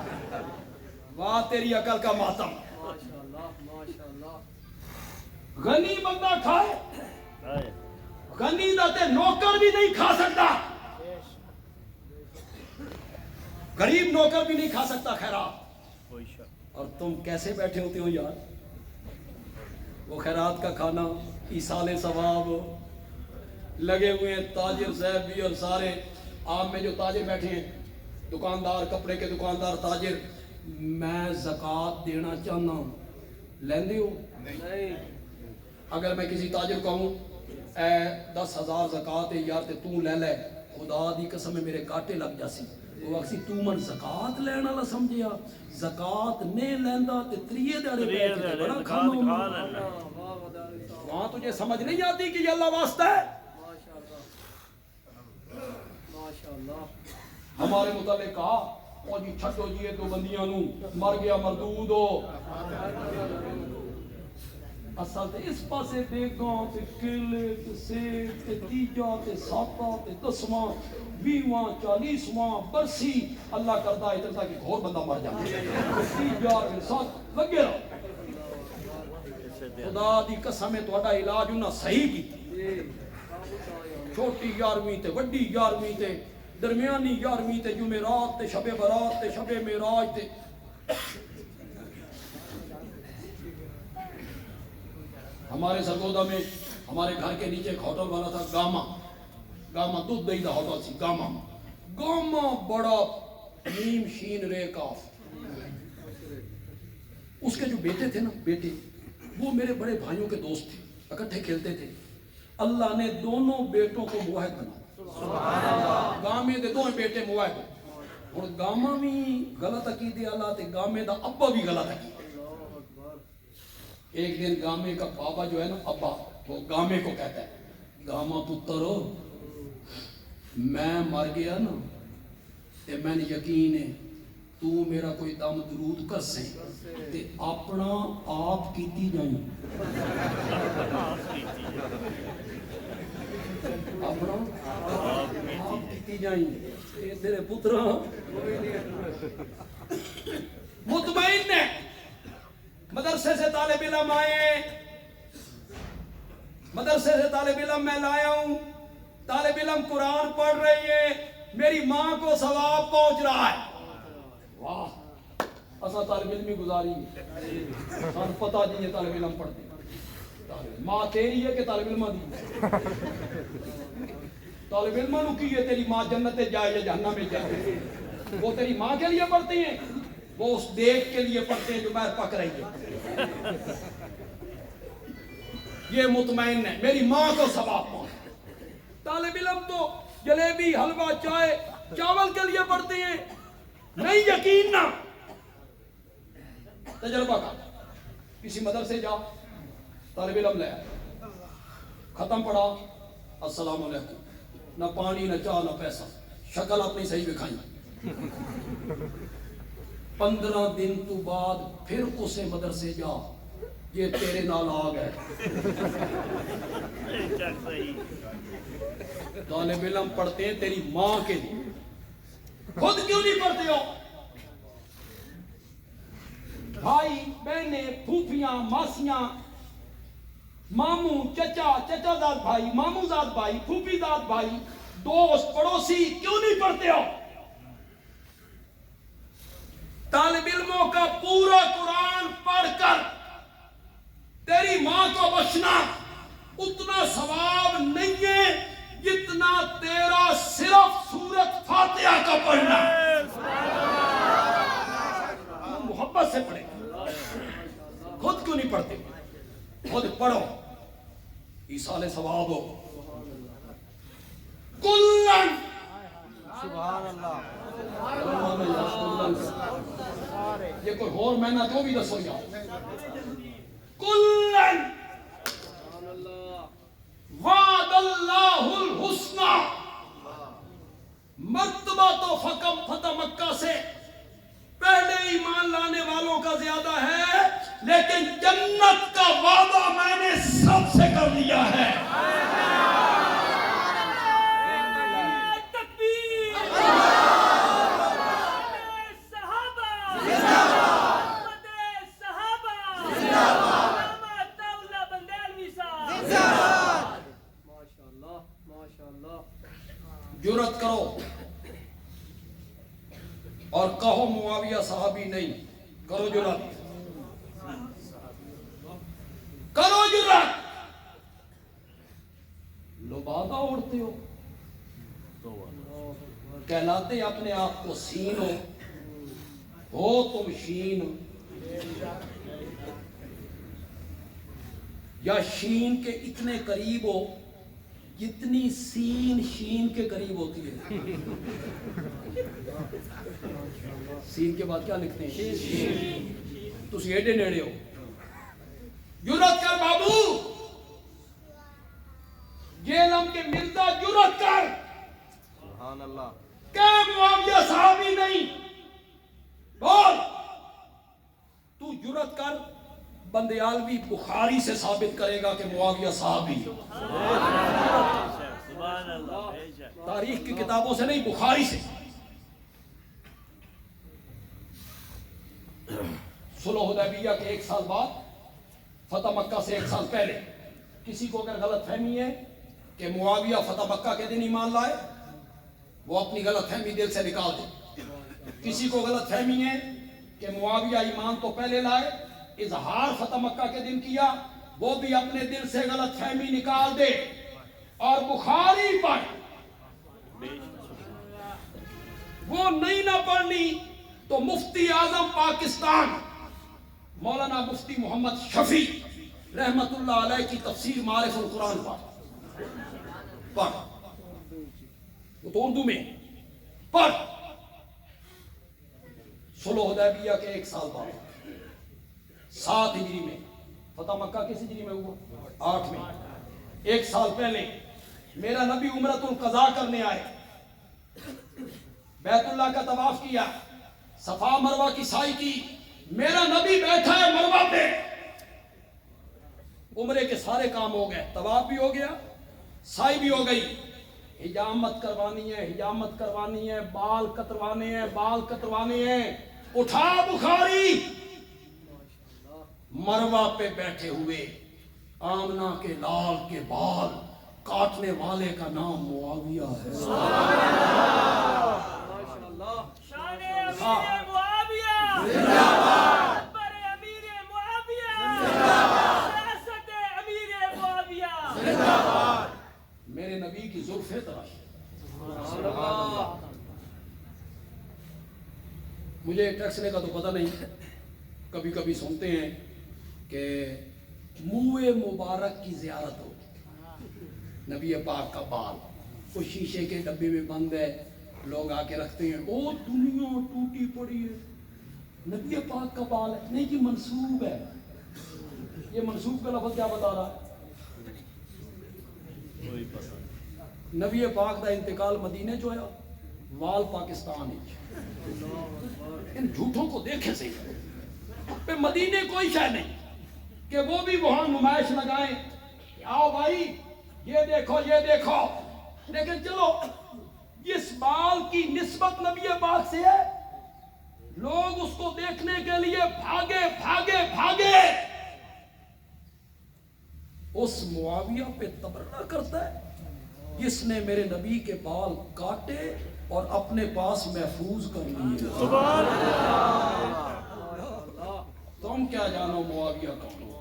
واہ تیری عقل کا ماتم۔ ماشاءاللہ ماشاءاللہ غنی بندہ کھائے، ہائے غنی دا تے نوکر بھی نہیں کھا سکتا، غریب نوکر بھی نہیں کھا سکتا خیرات، کوئی شک اور تم کیسے بیٹھے ہوتے ہو یار، وہ خیرات کا کھانا ایصال ثواب لگے ہوئے ہیں تاجر صاحب بھی اور سارے آپ میں جو تاجر بیٹھے ہیں، دکاندار، کپڑے کے دکاندار، تاجر، میں زکوٰۃ دینا چاہنا ہوں، لیندے ہو؟ نہیں اگر میں کسی تاجر کو کہوں اے 10,000 زکوٰۃ ہے یار تے تو لے لے، خدا دی قسم میرے کاٹے لگ جاسی، وہ اکسی تو من زکوٰۃ لینا والا سمجھیا، زکوٰۃ نہیں لیندا تے تریے دہاڑے بیٹھ کے بڑا کھانا ہونا، واہ بندے علیہ السلام وہاں تجھے سمجھ نہیں آتی کہ یہ اللہ واسطہ ہے۔ ماشاءاللہ ماشاءاللہ ہمارے متعلق کہا اور جی چھٹو جی 2 بندیاں نو مر گیا مردود ہو، اصل تے اس پاسے دیگاں تے کیلے تے سیب تے تیجا تے ساتا تے 10واں 20واں 40واں برسی اللہ کردا ہے اتنا کہ گھور بندہ مر جائے، تیجا تے سات لگے رہو، خدا دی قسم ہے تہاڈا علاج انہاں صحیح کیتا، چھوٹی 11ویں تے وڈی 11ویں تے درمیانی 11ویں تے جمعرات تے شب برات تے شب معراج تے ہمارے سرگودا میں ہمارے گھر کے نیچے ایک ہوٹل والا تھا گاما دودھ دہی دا ہوٹل سی گاما بڑا نیم شین رے کاف. اس کے جو بیٹے تھے نا وہ میرے بڑے بھائیوں کے دوست تھے, اکٹھے کھیلتے تھے. اللہ نے دونوں بیٹوں کو موحد بنا. گامے دے دونوں بیٹے موحد. اور گاما بھی غلط عقیدے اللہ تے گامے دا ابا بھی غلط عقیدے. ایک دن گامے کا بابا جو ہے نا ابا وہ گامے کو کہتا ہے گاما پتر میں مر گیا نا تے میں نے یقین ہے تو میرا کوئی دم درود کر سیں تے اپنا آپ کیتی جائیں اپنا آپ کیتی جائیں تیرے پترا مطمئن ہے. مدرسے سے طالب علم آئے, مدرسے سے طالب علم میں لایا ہوں, طالب علم قرآن پڑھ رہی ہے, میری ماں کو ثواب پہنچ رہا ہے. واہ ایسا طالب علم ہی گزاری ہے. پتہ نہیں یہ طالب علم پڑھتے ماں تیری ہے کہ طالب علم دی. طالب علم کی ہے تیری ماں جنت جائے یا جہنم میں جائے. وہ تیری ماں کے لیے پڑھتے ہیں, وہ اس دیکھ کے لیے پڑھتے ہیں جو مہر پک رہی ہے. یہ مطمئن ہے میری ماں کو ثواب پہنچ. طالب علم تو جلیبی حلوہ چائے چاول کے لیے پڑھتے ہیں. نہیں یقین نہ تجربہ کا کسی مدرسے جا طالب علم لے ختم پڑھا السلام علیکم, نہ پانی نہ چاہ نہ پیسہ, شکل اپنی صحیح دکھائی. 15 دن تو بعد پھر اسے مدرسے جا یہ تیرے نال آ گئے. طالب علم پڑھتے ہیں تیری ماں کے لیے, خود کیوں نہیں پڑھتے ہو؟ بھائی بہنیں پھوپھیاں ماسیاں ماموں چچا زاد بھائی ماموں زاد بھائی پھوپھی زاد بھائی دوست پڑوسی کیوں نہیں پڑھتے ہو؟ طالب علموں کا پورا قرآن پڑھ کر تیری ماں کو بخشنا اتنا ثواب نہیں ہے جتنا تیرا صرف سورت فاتحہ کا پڑھنا. محبت سے پڑھے, خود کیوں نہیں پڑھتے؟ خود پڑھو, ایصال ثواب ہو. کلن سبحان اللہ. یہ کوئی اور مہینہ تو بھی دسو یا کلن وعد اللہ الحسنى. مرتبہ تو فتح مکہ سے پہلے ایمان لانے والوں کا زیادہ ہے, لیکن جنت کا وعدہ میں نے سب سے کر لیا ہے. جرات کرو اور کہو معاویہ صحابی نہیں. کرو جرات, کرو جرات. لبادہ اڑتے ہو, کہلاتے اپنے آپ کو سین ہو تم شین, یا شین کے اتنے قریب ہو جتنی سین شین کے قریب ہوتی ہے. سین کے بعد کیا لکھتے ہیں؟ تسی ایڈے نیڑے ہو. جرات کر بابو, جیلم کے مرزا جرات کر. سبحان اللہ. کہ معاویہ صحابی نہیں, بول. تو جرات کر, بندیالوی بخاری سے ثابت کرے گا کہ معاویہ صحابی. سبحان اللہ. تاریخ کی کتابوں سے نہیں, بخاری سے. صلح حدیبیہ کے 1 سال بعد, فتح مکہ سے 1 سال پہلے, کسی کو اگر غلط فہمی ہے کہ معاویہ فتح مکہ کے دن ایمان لائے، وہ اپنی غلط فہمی دل سے نکال دے۔ کسی کو غلط فہمی ہے کہ معاویہ ایمان تو پہلے لائے، اظہار فتح مکہ کے دن کیا، وہ بھی اپنے دل سے غلط فہمی نکال دے۔ اور بخاری پر وہ نہیں نہ پڑھنی تو مفتی اعظم پاکستان مولانا مفتی محمد شفیع رحمت اللہ علیہ کی تفسیر معارف القرآن پر وہ تو اردو میں پر صلح حدیبیہ کے 1 سال بعد 7 ہجری میں، فتح مکہ کس ہجری میں ہوا؟ 8 میں، 1 سال پہلے میرا نبی عمرۃ القضاء کرنے آئے، بیت اللہ کا طواف کیا، صفا مروہ کی سعی کی، میرا نبی بیٹھا ہے مروہ پہ، عمرے کے سارے کام ہو گئے، طواف بھی ہو گیا، سعی بھی ہو گئی، حجامت کروانی ہے، حجامت کروانی ہے، بال کتروانے ہیں، بال کتروانے ہیں، اٹھا بخاری، مروہ پہ بیٹھے ہوئے آمنہ کے لال کے بال کاٹنے والے کا نام معاویہ ہے۔ شان امیر معاویہ زندہ باد، اکبر امیر معاویہ زندہ باد، سیاست امیر معاویہ زندہ باد۔ میرے نبی کی زلفیں تراشی۔ مجھے ٹیکسنے کا تو پتہ نہیں، کبھی کبھی سنتے ہیں کہ منہ مبارک کی زیارت ہو، نبی پاک کا بال وہ شیشے کے ڈبے میں بند ہے، لوگ آ کے رکھتے ہیں، او دنیا ٹوٹی پڑی ہے، نبی پاک کا بال ہے، نہیں جی منسوب ہے۔ یہ منسوب کا لفظ کیا بتا رہا ہے؟ نبی پاک دا انتقال مدینے جو ہے، وال پاکستان ہے۔ ان جھوٹوں کو دیکھیں صحیح، پہ مدینے کوئی شے نہیں کہ وہ بھی وہاں نمائش لگائیں، آؤ بھائی یہ دیکھو یہ دیکھو، لیکن چلو اس بال کی نسبت نبی پاک سے ہے، لوگ اس کو دیکھنے کے لیے بھاگے بھاگے بھاگے، اس معاویہ پہ تبرہ کرتا ہے جس نے میرے نبی کے بال کاٹے اور اپنے پاس محفوظ کر لیے۔ تم کیا جانو معاویہ کون ہو؟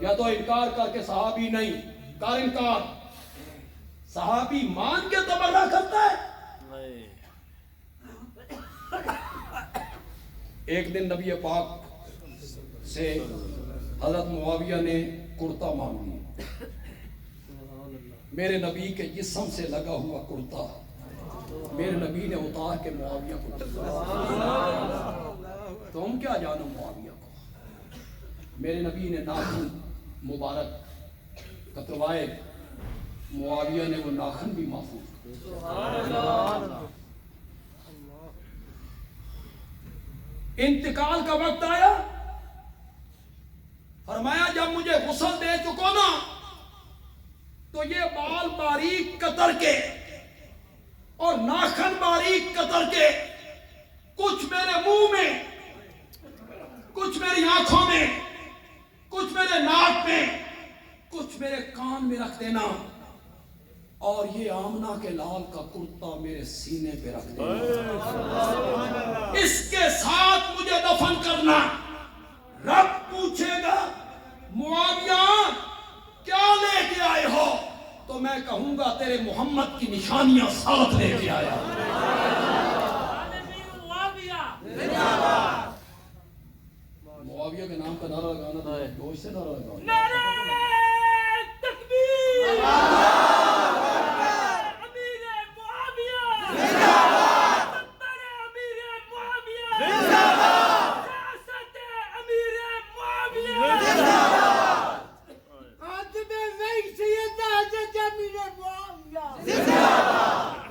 یا تو انکار کر کے صحابی نہیں، کر انکار، صحابی مان کے تبرہ کرتا ہے۔ ایک دن نبی پاک سے حضرت معاویہ نے کرتا مانگ لیا، میرے نبی کے جسم سے لگا ہوا کرتا میرے نبی نے اتار کے معاویہ کو دیا۔ تم کیا جانو معاویہ کو؟ میرے نبی نے ناخن مبارک کتروائے، معاویہ نے وہ ناخن بھی محفوظ کیا۔ انتقال کا وقت آیا، فرمایا جب مجھے غسل دے چکو نا تو یہ بال باریک قطر کے اور ناخن باریک قطر کے کچھ میرے منہ میں، کچھ میری آنکھوں میں، کچھ میرے ناک میں، کچھ میرے کان میں رکھ دینا، اور یہ آمنہ کے لال کا کرتا میرے سینے پہ رکھ دینا، اس کے ساتھ مجھے دفن کرنا۔ رب پوچھے گا معاویہ کیا لے کے آئے ہو، تو میں کہوں گا تیرے محمد کی نشانیاں ساتھ لے کے آیا۔ معاویہ کے نام کا نعرہ لگانا تھا، جوش سے نعرہ لگانا۔ نعرہ تکبیر، امیر معاویہ زندہ باد، اکبر امیر معاویہ زندہ باد، سیاست امیر معاویہ زندہ باد، خاتم وحی سید حضرت امیر معاویہ زندہ باد۔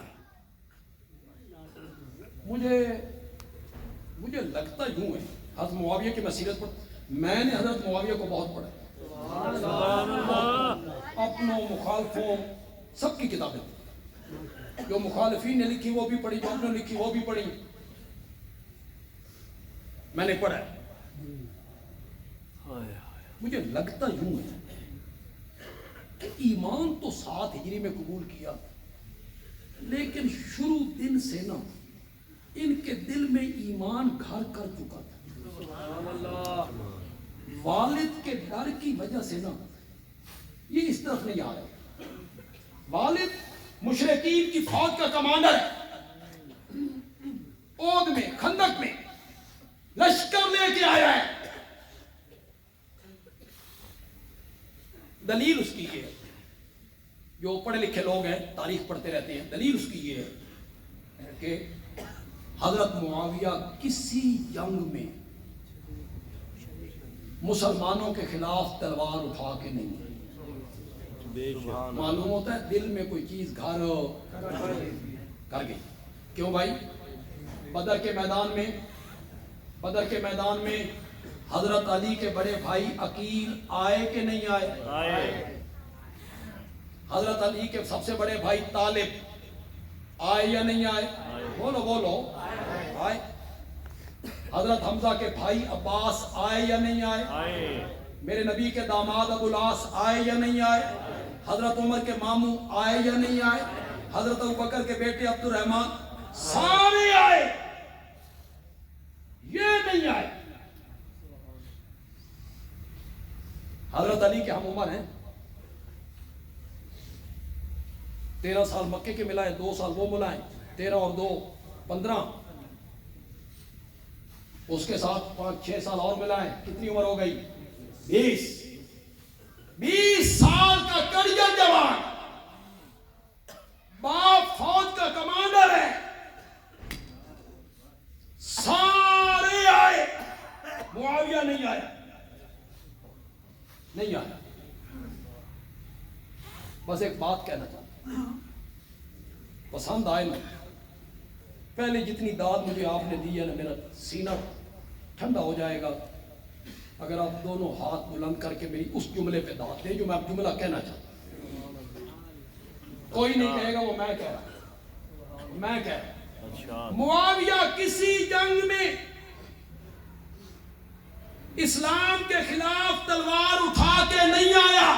مجھے لگتا یوں ہے، حضرت معاویہ کی مسیرت پر میں نے حضرت معاویہ کو بہت پڑھا، اپنوں مخالفوں سب کی کتابیں، جو مخالفین نے لکھی وہ بھی پڑھی، جو انہوں نے لکھی وہ بھی پڑھی، میں نے پڑھا ہے۔ مجھے لگتا یوں ہے کہ ایمان تو 7 ہجری میں قبول کیا، لیکن شروع دن سے نا ان کے دل میں ایمان گھر کر چکا تھا۔ والد کے ڈر کی وجہ سے نا یہ اس طرف نہیں آیا۔ والد مشرکین کی فوج کا کمانڈر ہے، اود میں خندق میں لشکر لے کے آیا ہے۔ دلیل اس کی یہ ہے، جو پڑھے لکھے لوگ ہیں تاریخ پڑھتے رہتے ہیں، دلیل اس کی یہ ہے کہ حضرت معاویہ کسی جنگ میں مسلمانوں کے خلاف تلوار اٹھا کے نہیں، معلوم ہوتا ہے دل میں کوئی چیز گھر کر گئی۔ کیوں بھائی؟ بدر کے میدان میں حضرت علی کے بڑے بھائی عقیل آئے کہ نہیں آئے؟ حضرت علی کے سب سے بڑے بھائی طالب آئے یا نہیں آئے؟ بولو آئے۔ حضرت حمزہ کے بھائی عباس آئے یا نہیں آئے؟ میرے نبی کے داماد ابو العاص آئے یا نہیں آئے؟ حضرت عمر کے ماموں آئے یا نہیں آئے؟ حضرت ابوبکر کے بیٹے عبد الرحمن سارے آئے، یہ نہیں آئے۔ حضرت علی کے ہم عمر ہیں، 13 سال مکے کے ملائے، 2 سال وہ ملائیں، 13 اور 2 15، اس کے ساتھ 5-6 سال اور ملائیں، کتنی عمر ہو گئی؟ 20 سال کا کڑیل جوان، باپ فوج کا کمانڈر ہے، سارے آئے، معاویہ نہیں آیا۔ بس ایک بات کہنا چاہتا ہوں، پسند آئے نا، پہلے جتنی داد مجھے آپ نے دی ہے نا، میرا سینہ ٹھنڈا ہو جائے گا اگر آپ دونوں ہاتھ بلند کر کے میری اس جملے پہ داد دیں جو میں اب جملہ کہنا چاہتا ہوں۔ کوئی نہیں کہے گا وہ میں کہہ رہا ہوں۔ معاویہ کسی جنگ میں اسلام کے خلاف تلوار اٹھا کے نہیں آیا،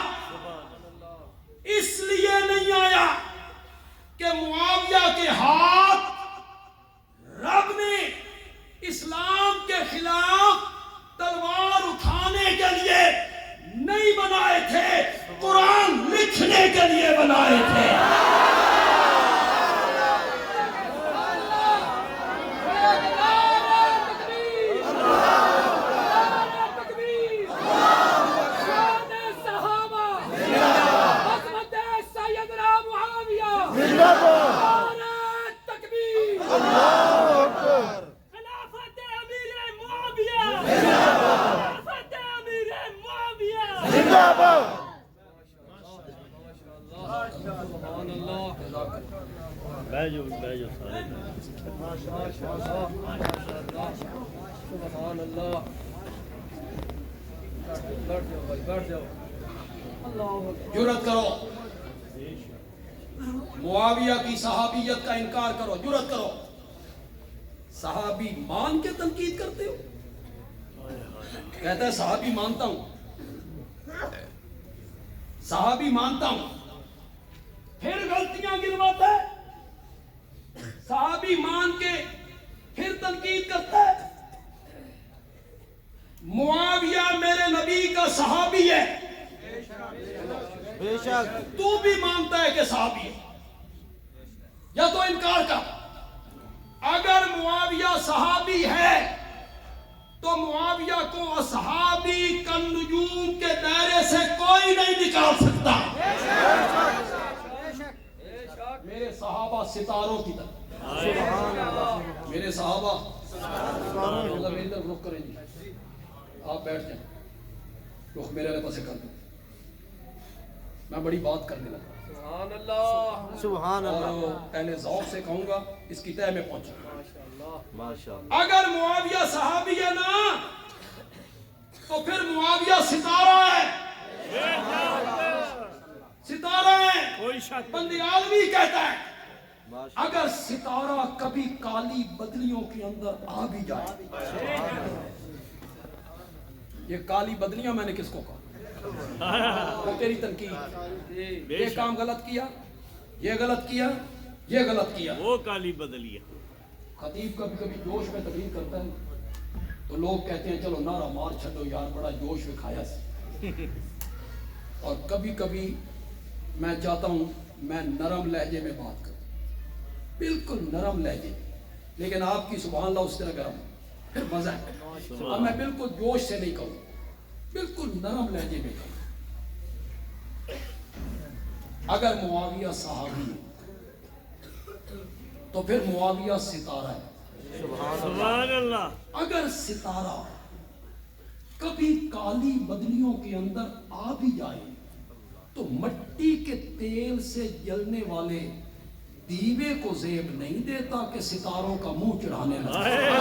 اس لیے نہیں آیا کہ معاویہ کے ہاتھ رب نے اسلام کے خلاف تلوار اٹھانے کے لیے نہیں بنائے تھے، قرآن لکھنے کے لیے بنائے تھے۔ جرأت کرو، معاویہ کی صحابیت کا انکار کرو، جرأت کرو۔ صحابی مان کے تنقید کرتے ہو؟ کہتا ہے صحابی مانتا ہوں، صحابی مانتا ہوں، پھر غلطیاں گنواتا ہے، صحابی مان کے پھر تنقید کرتا ہے۔ معاویہ میرے نبی کا صحابی ہے، بے شک تو بھی مانتا ہے کہ صحابی ہے، یا تو انکار کر۔ اگر معاویہ صحابی ہے تو معاویہ کو اصحابی کالنجوم کے دائرے سے کوئی نہیں نکال سکتا۔ میرے صحابہ ستاروں کی طرح، میرے صحابہ میری طرف رخ کریں جی، آپ بیٹھ جائیں، رخ میرے والے پاسے کر دیں، میں بڑی بات کرنے لگا۔ سبحان اللہ، اور اہل ذوق سے کہوں گا اس کی تہہ میں پہنچا۔ ماشاءاللہ، اگر معاویہ صحابی ہے نا تو پھر معاویہ ستارہ ہے، ستارہ ہے، بندیالوی کہتا ہے۔ اگر ستارہ کبھی کالی بدلیوں کے اندر آ بھی جائے، یہ کالی بدلیاں میں نے کس کو کہا؟ وہ تیری تنقید، یہ کام غلط کیا، یہ غلط کیا، یہ غلط کیا۔ وہ کالی بدلیا۔ خطیب کبھی کبھی جوش میں تقریر کرتا ہے تو لوگ کہتے ہیں چلو نعرہ مار چھڈو یار، بڑا جوش میں کھایا سی۔ اور کبھی کبھی میں چاہتا ہوں میں نرم لہجے میں بات کروں، بالکل نرم لہجے، لیکن آپ کی سبحان اللہ اس طرح گرم پھر مزہ ہے۔ اب میں بالکل جوش سے نہیں کہوں، بالکل نرم لہجے میں کہوں۔ اگر معاویہ صحابی ہے تو پھر معاویہ ستارہ ہے۔ سبحان اللہ۔ اگر ستارہ کبھی کالی بدلیوں کے اندر آ بھی جائے تو مٹی کے تیل سے جلنے والے دیوے کو زیب نہیں دیتا کہ ستاروں کا منہ چڑھانے لگے۔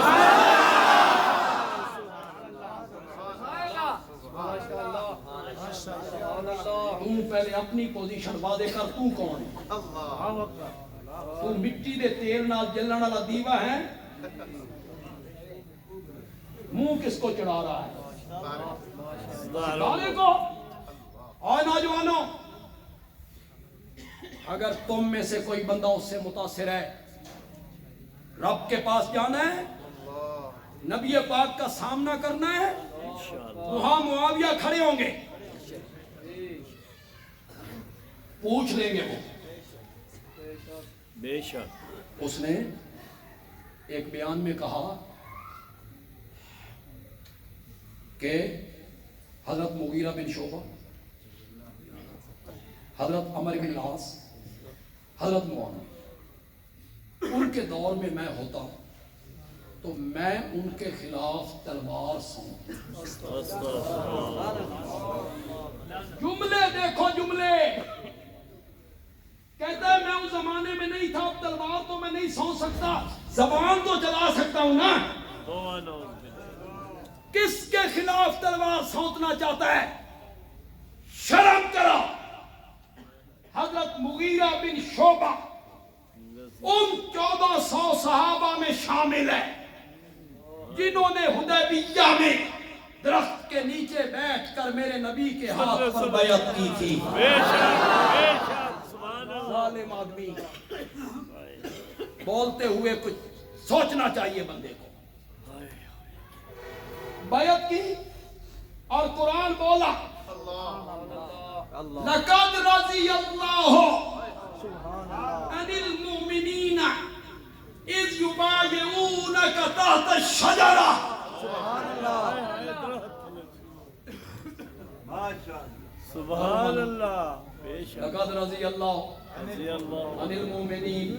تم پہلے اپنی پوزیشن واضح کر، تو کون ہے؟ تو مٹی دے تیل نال جلن والا دیوا ہے، منہ کس کو چڑھا رہا ہے؟ ستارے کو۔ اور نوجوانوں، اگر تم میں سے کوئی بندہ اس سے متاثر ہے، رب کے پاس جانا ہے، نبی پاک کا سامنا کرنا ہے، وہاں معاویہ کھڑے ہوں گے، پوچھ لیں گے وہ۔ بے شک۔ اس نے ایک بیان میں کہا کہ حضرت مغیرہ بن شعبہ، حضرت عمر بن العاص، حضرت معاویہ، ان کے دور میں میں ہوتا تو میں ان کے خلاف تلوار سونپتا۔ جملے دیکھو جملے، کہتا ہے میں اس زمانے میں نہیں تھا، اب تلوار تو میں نہیں سونپ سکتا، زبان تو چلا سکتا ہوں نا۔ کس کے خلاف تلوار سونپنا چاہتا ہے؟ شرم کرو۔ حضرت مغیرہ بن شعبہ ان 1400 صحابہ میں شامل ہے جنہوں نے حدیبیہ میں درخت کے نیچے بیٹھ کر میرے نبی کے ہاتھ پر بیعت کی تھی۔ بے شک، بے شک، سبحان اللہ۔ ظالم آدمی، بولتے ہوئے کچھ سوچنا چاہیے بندے کو۔ بیعت کی اور قرآن بولا لَقَدْ رَضِيَ اللَّهُ عَنِ الْمُؤْمِنِينَ إِذْ يُبَايِعُونَكَ تَحْتَ الشَّجَرَةِ۔ سبحان اللہ۔ بے شک۔ لَقَدْ رَضِيَ اللَّهُ رضی اللہ عَنِ الْمُؤْمِنِينَ۔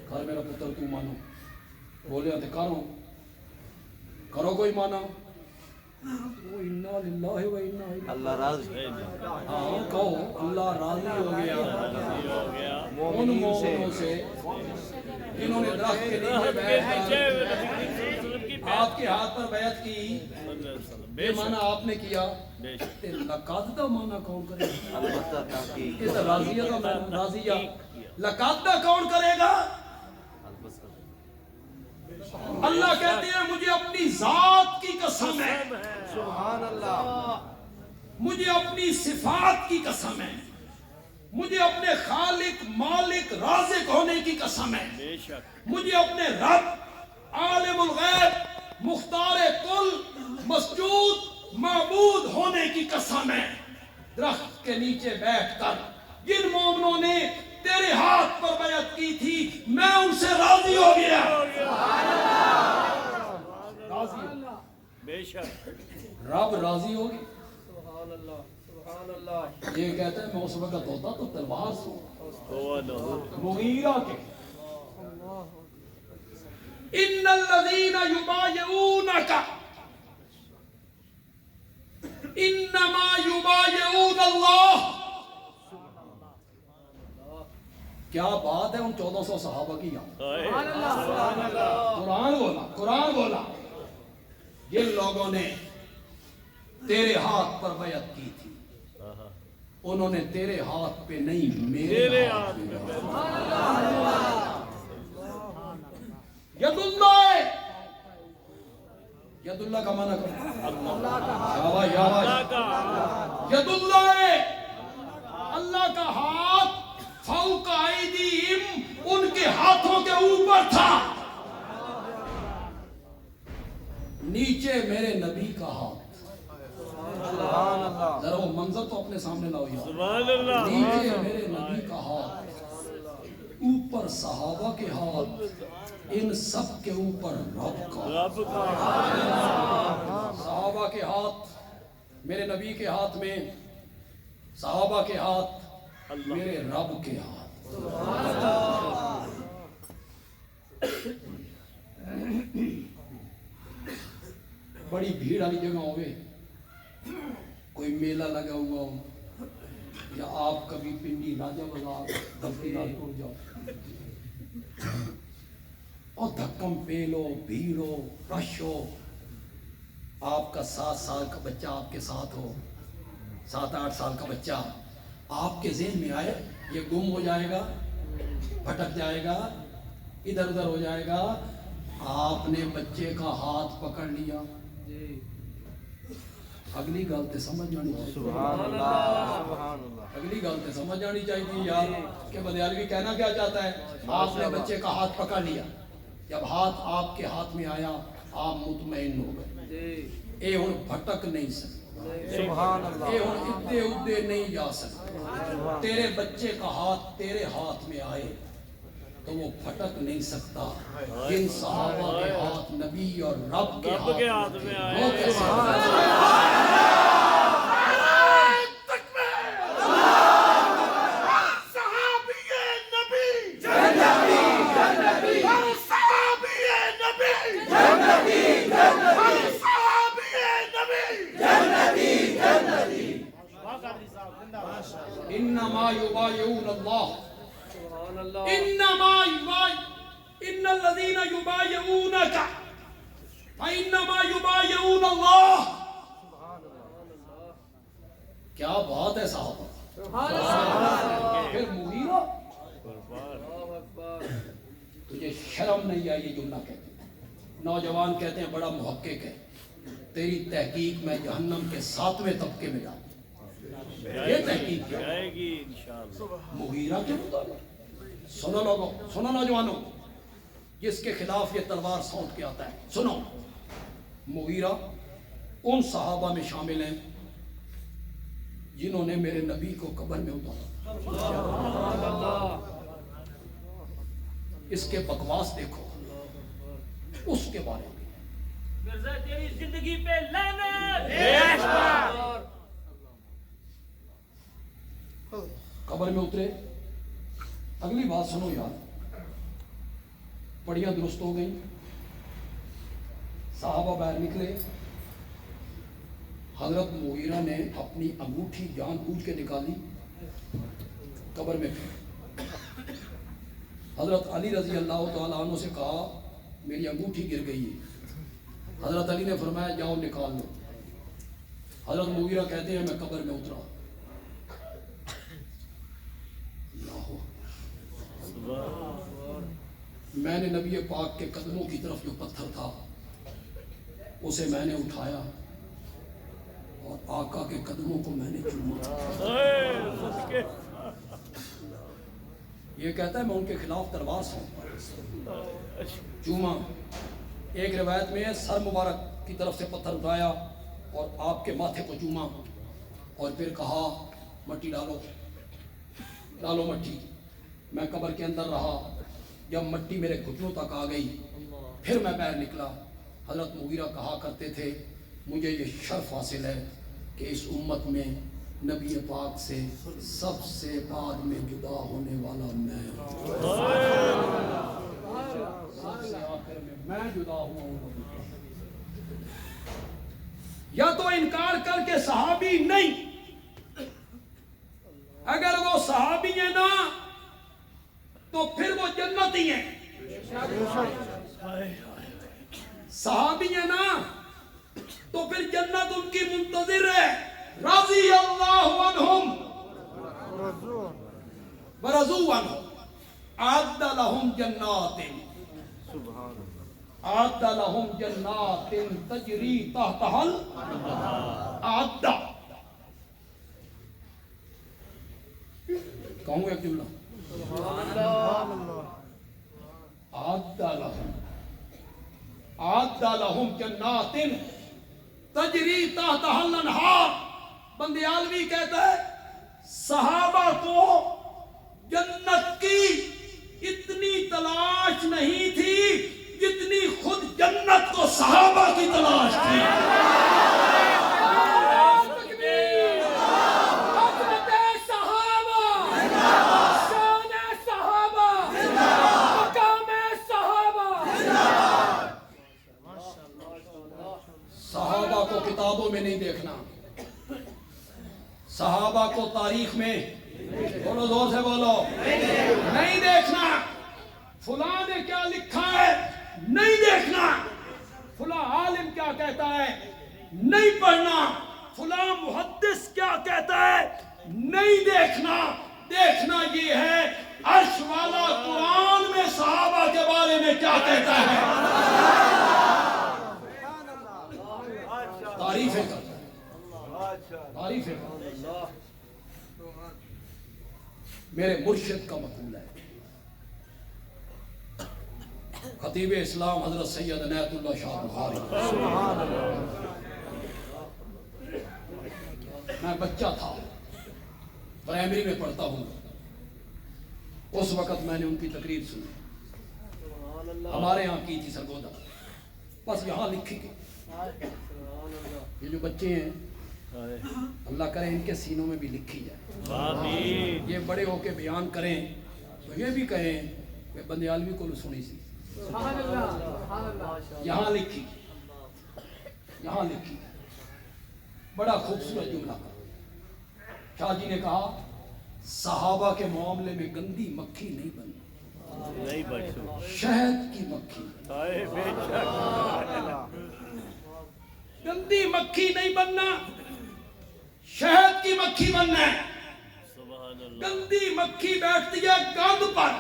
گھر میرا پتر تو مانو، بولے آتے کرو کوئی مانا۔ اللہ راضی ہاں کہو اللہ راضی ہو گیا ان مومنوں سے جنہوں نے درخت کے نیچے بیٹھ کر آپ کے ہاتھ پر بیعت کی۔ یہ معنی آپ نے کیا۔ لقد دا معنی کون کرے گا؟ البتہ تحقیق۔ یہ تو راضیہ کا معنی، راضیہ۔ لقد دا کون کرے گا؟ اللہ کہتے ہیں مجھے اپنی ذات کی قسم ہے، سبحان اللہ، مجھے اپنی صفات کی قسم ہے، مجھے اپنے خالق مالک رازق ہونے کی قسم ہے، بے شک۔ مجھے اپنے رب عالم الغیب مختار کل مسجود معبود ہونے کی قسم ہے۔ درخت کے نیچے بیٹھ کر جن مومنوں نے تیرے ہاتھ پر بیعت کی تھی میں ان سے راضی ہو گیا۔ راضی ہو۔ بے شک۔ رب راضی ہوگی۔ یہ کہتا ہے میں اس وقت ہوتا تو تلوار سے مغیرہ کے ان الذین یبایعونک انما یبایعون اللہ۔ کیا بات ہے ان 1400 صحابہ کی یہاں۔ قرآن بولا جن لوگوں نے تیرے ہاتھ پر بیعت کی تھی انہوں نے تیرے ہاتھ پہ نہیں میرے ہاتھ پہ ید اللہ ید اللہ کا معنی کرو اللہ شاباش شاباش کا ید اللہ اللہ کا ہاتھ فوق ایدیہم ان کے ہاتھوں کے اوپر تھا، نیچے میرے نبی کا ہاتھ. سبحان اللہ. ذرا وہ منظر تو اپنے سامنے لاؤ یار. سبحان اللہ نیچے میرے نبی کا ہاتھ، اوپر صحابہ کے ہاتھ، ان سب کے اوپر رب کا. رب کا صحابہ کے ہاتھ میرے نبی کے ہاتھ میں، صحابہ کے ہاتھ میرے رب کے ہاتھ. بڑی بھیڑ والی جگہ ہوئے، کوئی میلہ لگا ہوا ہو، یا آپ کبھی پنڈی راجہ بازار دفتی نال ٹر جاؤ اور دھکم پیلو، بھیڑ ہو، رش ہو، آپ کا 7 سال کا بچہ آپ کے ساتھ ہو، 7-8 سال کا بچہ آپ کے ذہن میں آئے یہ گم ہو جائے گا، بھٹک جائے گا، ادھر ادھر ہو جائے گا، آپ نے بچے کا ہاتھ پکڑ لیا، اگلی گل تے سمجھ جانی چاہیے. سبحان اللہ. سبحان اللہ. اگلی گل تے سمجھ جانی چاہیے یار کہ بدیالوی کہنا کیا چاہتا ہے. آپ نے بچے کا ہاتھ پکڑ لیا، جب ہاتھ آپ کے ہاتھ میں آیا آپ مطمئن ہو گئے، اے ہن بھٹک نہیں سکتے، سبحان اللہ. اے ہن ادھے ادھے نہیں جا سکتے. تیرے بچے کا ہاتھ تیرے ہاتھ میں آئے تو وہ پھٹک نہیں سکتا. جن صحابہ کے ہاتھ نبی اور رب کے ہاتھ میں آئے. وہ کیسے انما یبایعون اللہ انما ان الذین یبایعونک فانما یبایعون اللہ. کیا بات ہے صاحب. پھر مغیرہ تجھے شرم نہیں آئی یہ جملہ کہتے ہیں. نوجوان کہتے ہیں بڑا محقق ہے، تیری تحقیق میں جہنم کے 7ویں طبقے میں جاؤں. یہ تحقیق ہے جائے گی انشاءاللہ. مغیرہ کے مطابق. سنو لوگوں، سنو نوجوانوں، جس کے خلاف یہ تلوار سونٹ کے آتا ہے، سنو. مغیرہ ان صحابہ میں شامل ہیں جنہوں نے میرے نبی کو قبر میں اتارا. اس کے بکواس دیکھو، اس کے بارے میں. مرزا تیری زندگی پہ لعنت. قبر میں اترے. اگلی بات سنو یار، پڑیاں درست ہو گئی، صحابہ باہر نکلے. حضرت مغیرہ نے اپنی انگوٹھی جان بوجھ کے نکالی، قبر میں پھینک. حضرت علی رضی اللہ تعالیٰ عنہ سے کہا میری انگوٹھی گر گئی ہے. حضرت علی نے فرمایا جاؤ نکال لو. حضرت مغیرہ کہتے ہیں میں قبر میں اترا. میں نے نبی پاک کے قدموں کی طرف جو پتھر تھا اسے میں نے اٹھایا اور آقا کے قدموں کو میں نے چوما. یہ کہتا ہے میں ان کے خلاف تلوار سونپا، چوما. ایک روایت میں سر مبارک کی طرف سے پتھر اٹھایا اور آپ کے ماتھے کو چوما اور پھر کہا مٹی ڈالو، ڈالو مٹی. میں قبر کے اندر رہا، جب مٹی میرے گھٹنوں تک آ گئی پھر میں باہر نکلا. حضرت مغیرہ کہا کرتے تھے مجھے یہ شرف حاصل ہے کہ اس امت میں نبی پاک سے سب سے بعد میں جدا ہونے والا میں ہوں. سب سے آخر میں جدا ہوا ہوں. یا تو انکار کر کے صحابی نہیں، اگر وہ صحابی ہیں نا تو پھر وہ جنتی ہیں. صحابی ہیں نا تو پھر جنت ان کی منتظر ہے. رضی اللہ عنہم ورضوا عنہ اعد لہم جنات. اعد لهم جنات تجری تحتها اعد. کہوں ایک جملہ اعد لهم جنات تجری تحتها الانہار. بندیالوی کہتا ہے صحابہ کو جنت کی اتنی تلاش نہیں تھی جتنی خود جنت کو صحابہ کی تلاش تھی. صحابہ کو کتابوں میں نہیں دیکھنا، صحابہ کو تاریخ میں، بولو زور سے بولو، نہیں دیکھنا فلاں نے کیا لکھا ہے، نہیں دیکھنا فلاں عالم کیا کہتا ہے، نہیں پڑھنا فلاں محدث کیا کہتا ہے، نہیں دیکھنا. دیکھنا یہ ہے عرش والا قرآن میں صحابہ کے بارے میں کیا کہتا ہے. تعریفیں کرتا ہے، تعریفیں کرتا ہے. میرے مرشد کا مقول ہے خطیب اسلام حضرت سید عنایت اللہ شاہ بخاری. میں بچہ تھا، پرائمری میں پڑھتا ہوں، اس وقت میں نے ان کی تقریر سنی، ہمارے ہاں کی تھی سرگودا، بس یہاں لکھی گئی. یہ جو بچے ہیں اللہ کرے ان کے سینوں میں بھی لکھی جائے، یہ بڑے ہو کے بیان کریں تو یہ بھی کہیں کہ بندیالوی کو سنی سی. یہاں لکھی، یہاں لکھی بڑا خوبصورت جملہ کا. شاہ جی نے کہا صحابہ کے معاملے میں گندی مکھی نہیں بنی، شہد کی مکھی. گندی مکھی نہیں بننا، شہد کی مکھی بننا ہے. گندی مکھی بیٹھتی ہے گند پر،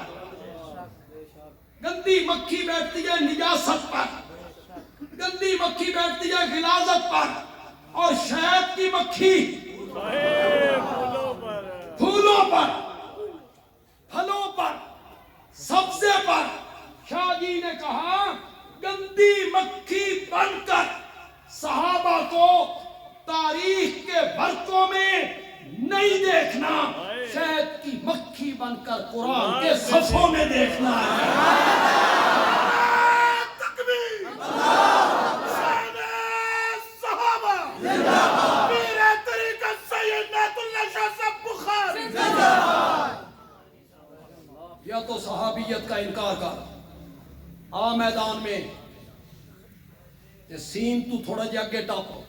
گندی مکھی بیٹھتی ہے نجاست پر، گندی مکھی بیٹھتی ہے غلاظت پر، اور شہد کی مکھی پھولوں پر، پھلوں پر، سبزے پر. شاہ جی نے کہا گندی مکھی بن کر صحابہ کو تاریخ کے برقوں میں نہیں دیکھنا، شہد کی مکھی بن کر قرآن کے صفوں میں دیکھنا ہے. یا تو صحابیت کا انکار کر، آ میدان میں سین تو تھوڑا جا کے ٹاپو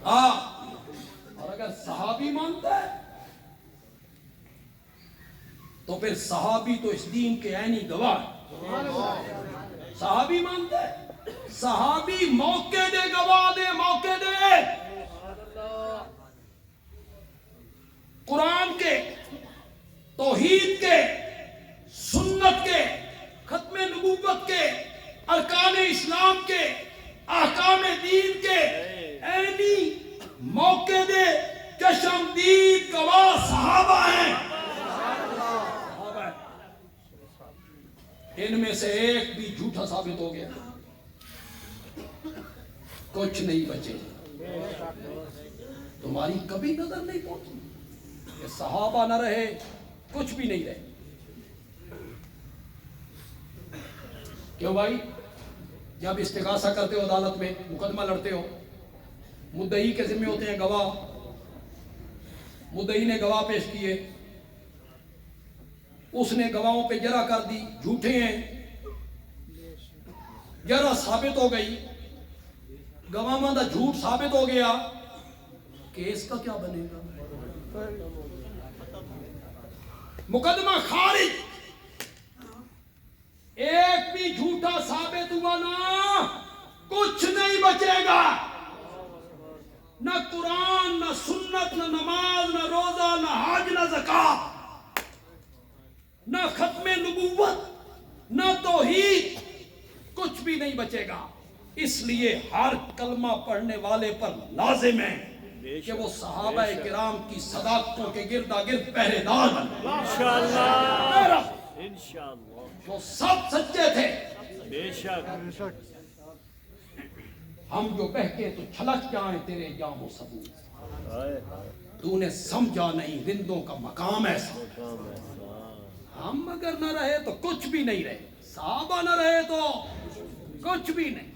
اور اگر صحابی مانتا ہے تو پھر صحابی تو اس دین کے عینی گواہ. صحابی مانتا ہے، صحابی موقع دے، گواہ دے، موقع دے. قرآن کے، توحید کے، سنت کے، ختم نبوت کے، ارکان اسلام کے، احکام دین کے عینی موقع دے چشمدید گواہ صحابہ ہیں. ان میں سے ایک بھی جھوٹا ثابت ہو گیا کچھ نہیں بچے. تمہاری کبھی نظر نہیں پہنچی کہ صحابہ نہ رہے کچھ بھی نہیں رہے. کیوں بھائی؟ جب استغاثہ کرتے ہو عدالت میں، مقدمہ لڑتے ہو، مدعی کے ذمہ ہوتے ہیں گواہ. مدعی نے گواہ پیش کیے، اس نے گواہوں پہ جرح کر دی، جھوٹے ہیں، جرح ثابت ہو گئی، گواہ دا جھوٹ ثابت ہو گیا، کیس کا کیا بنے گا؟ مقدمہ خارج. ایک بھی جھوٹا ثابت ہوا نا کچھ نہیں بچے گا. نہ قرآن، نہ سنت، نہ نماز، نہ روزہ، نہ حج، نہ زکات، نہ ختم نبوت، نہ توحید، بھی نہیں بچے گا. اس لیے ہر کلمہ پڑھنے والے پر لازم ہے کہ وہ صحابہ کرام کی صداقتوں کے گردا گرد پہرے دار بنے. انشاءاللہ انشاءاللہ وہ سب سچے تھے. بے شک ہم جو بہکے تو چھلک جائیں تیرے جام و ثبوت. ہائے ہائے تو نے سمجھا نہیں رندوں کا مقام ایسا. ہم اگر نہ رہے تو کچھ بھی نہیں رہے, صحابہ نہ رہے تو کچھ بھی نہیں.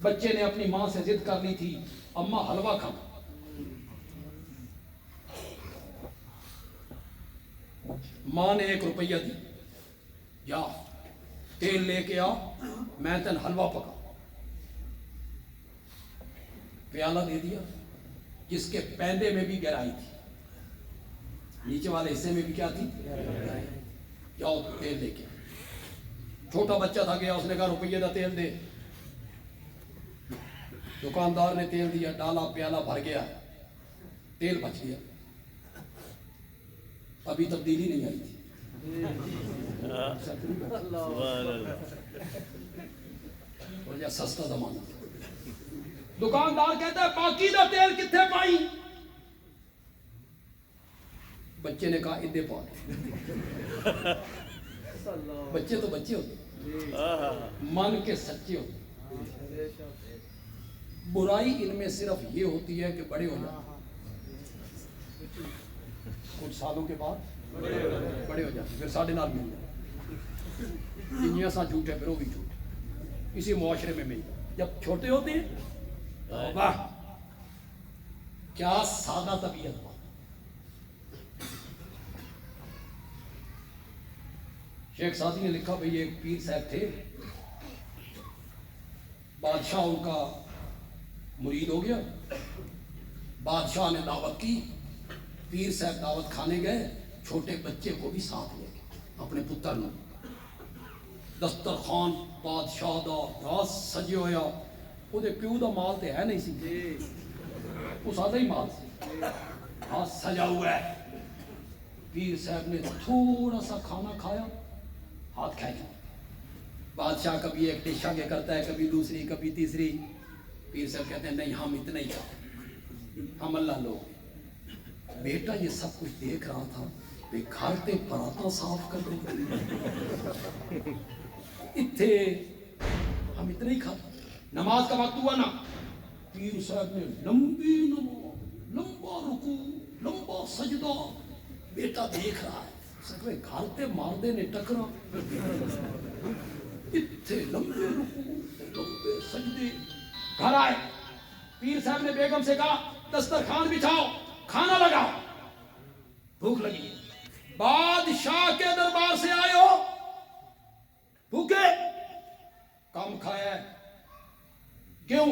بچے نے اپنی ماں سے ضد کر لی تھی, اماں حلوہ کھانا. ماں نے 1 روپیہ دی, یا تیل لے کے آ, میں تن حلوہ پکا. پیالہ دے دیا جس کے پیندے میں بھی گہرائی تھی, نیچے والے حصے میں بھی کیا تھی, جاؤ تیل لے کے. چھوٹا بچہ تھا گیا, اس نے کہا روپیے کا تیل دے. دکاندار نے تیل دیا, ڈالا, پیالہ بھر گیا, تیل بچ گیا. ابھی تبدیلی نہیں آئی تھی. سبحان اللہ اور یہ سستا زمانہ. دکاندار کہتا ہے باقی دا تیل کتنے پائی؟ بچے نے کہا ادھے پا. بچے تو بچے ہوتے, من کے سچے ہوتے. برائی ان میں صرف یہ ہوتی ہے کہ بڑے ہو جاتے, کچھ سالوں کے بعد بڑے ہو جاتے, پھر 9.5 مل جاتے. دنیا سا جھوٹ ہے پھر وہ بھی جھوٹ اسی معاشرے میں مل جاتے. جب چھوٹے ہوتے ہیں واہ کیا سادہ طبیعت. شیخ سعدی نے لکھا بھئی ایک پیر صاحب تھے, بادشاہ ان کا مرید ہو گیا. بادشاہ نے دعوت کی, پیر صاحب دعوت کھانے گئے, چھوٹے بچے کو بھی ساتھ لے گئے, اپنے پتر نے. دسترخوان بادشاہ دا راس سجے ہویا. وہ پیو دا مال تے ہے نہیں سی, وہ سادہ ہی مال سی, ہاں سجا ہوا ہے. پیر صاحب نے تھوڑا سا کھانا کھایا, ہاتھ کھینچا. بادشاہ کبھی ایک ڈش آگے کرتا ہے, کبھی دوسری, کبھی تیسری. پیر صاحب کہتے ہیں نہیں ہم اتنا ہی کھاتے, ہم اللہ لوگ. بیٹا یہ سب کچھ دیکھ رہا تھا, بے کھارتے پراتا صاف کر دیں اتھے ہم اتنا ہی کھاتے. نماز کا وقت ہوا نا, پیر صاحب نے لمبی نماز, لمبا رکوع, لمبا سجدہ. بیٹا دیکھ رہا ہے, کھارتے ماردے نے ٹکرا, اتھے لمبے رکوع, لمبے سجدے. گھر آئے, پیر صاحب نے بیگم سے کہا دسترخوان بچھاؤ, کھانا لگاؤ, بھوک لگی. بادشاہ کے دربار سے آئے ہو, بھوکے, کم کھایا ہے. کیوں؟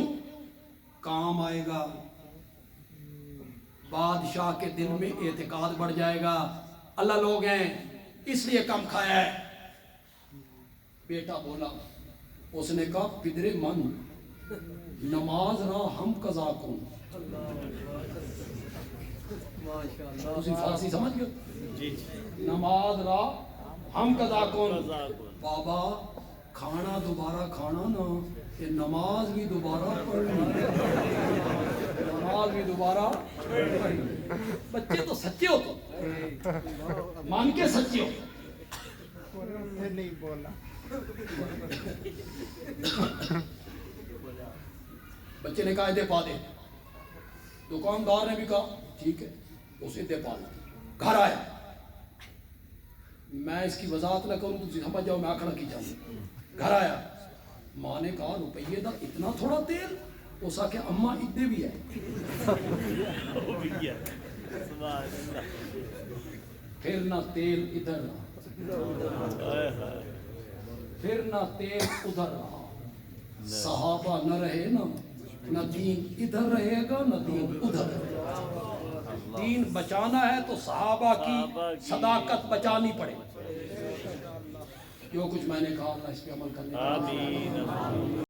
کام آئے گا. بادشاہ کے دل میں اعتقاد بڑھ جائے گا, اللہ لوگ ہیں اس لیے کم کھایا ہے. بیٹا بولا, اس نے کہا پدرے من نماز را ہم قضا کن. تسی فارسی سمجھ گئے؟ نماز را ہم قضا کن. بابا کھانا دوبارہ کھانا نا, یہ نماز بھی دوبارہ پڑھنی, نماز بھی دوبارہ پڑھنی. بچے تو سچے ہو, تو مان کے سچے ہو. نہیں بولا. بچے نے کہا ادھے پا دے. دکاندار نے بھی کہا ٹھیک ہے, اس ادھے پا دے. گھر آیا, میں اس کی وضاحت نہ کروں تو سمجھ جاؤ میں آکھڑا کی جاؤں. گھر آیا, ماں نے کہا روپیے دا اتنا تھوڑا تیل. اس آکے اماں ادھے بھی ہے. پھر نہ تیل ادھر رہا, پھر نہ تیل ادھر رہا. صحابہ نہ رہے نا, نہ دین ادھر رہے گا نہ دین ادھر رہے گا. دین بچانا ہے تو صحابہ کی صداقت بچانی پڑے. جو کچھ میں نے کہا اللہ اس پہ عمل کرنے. آمین.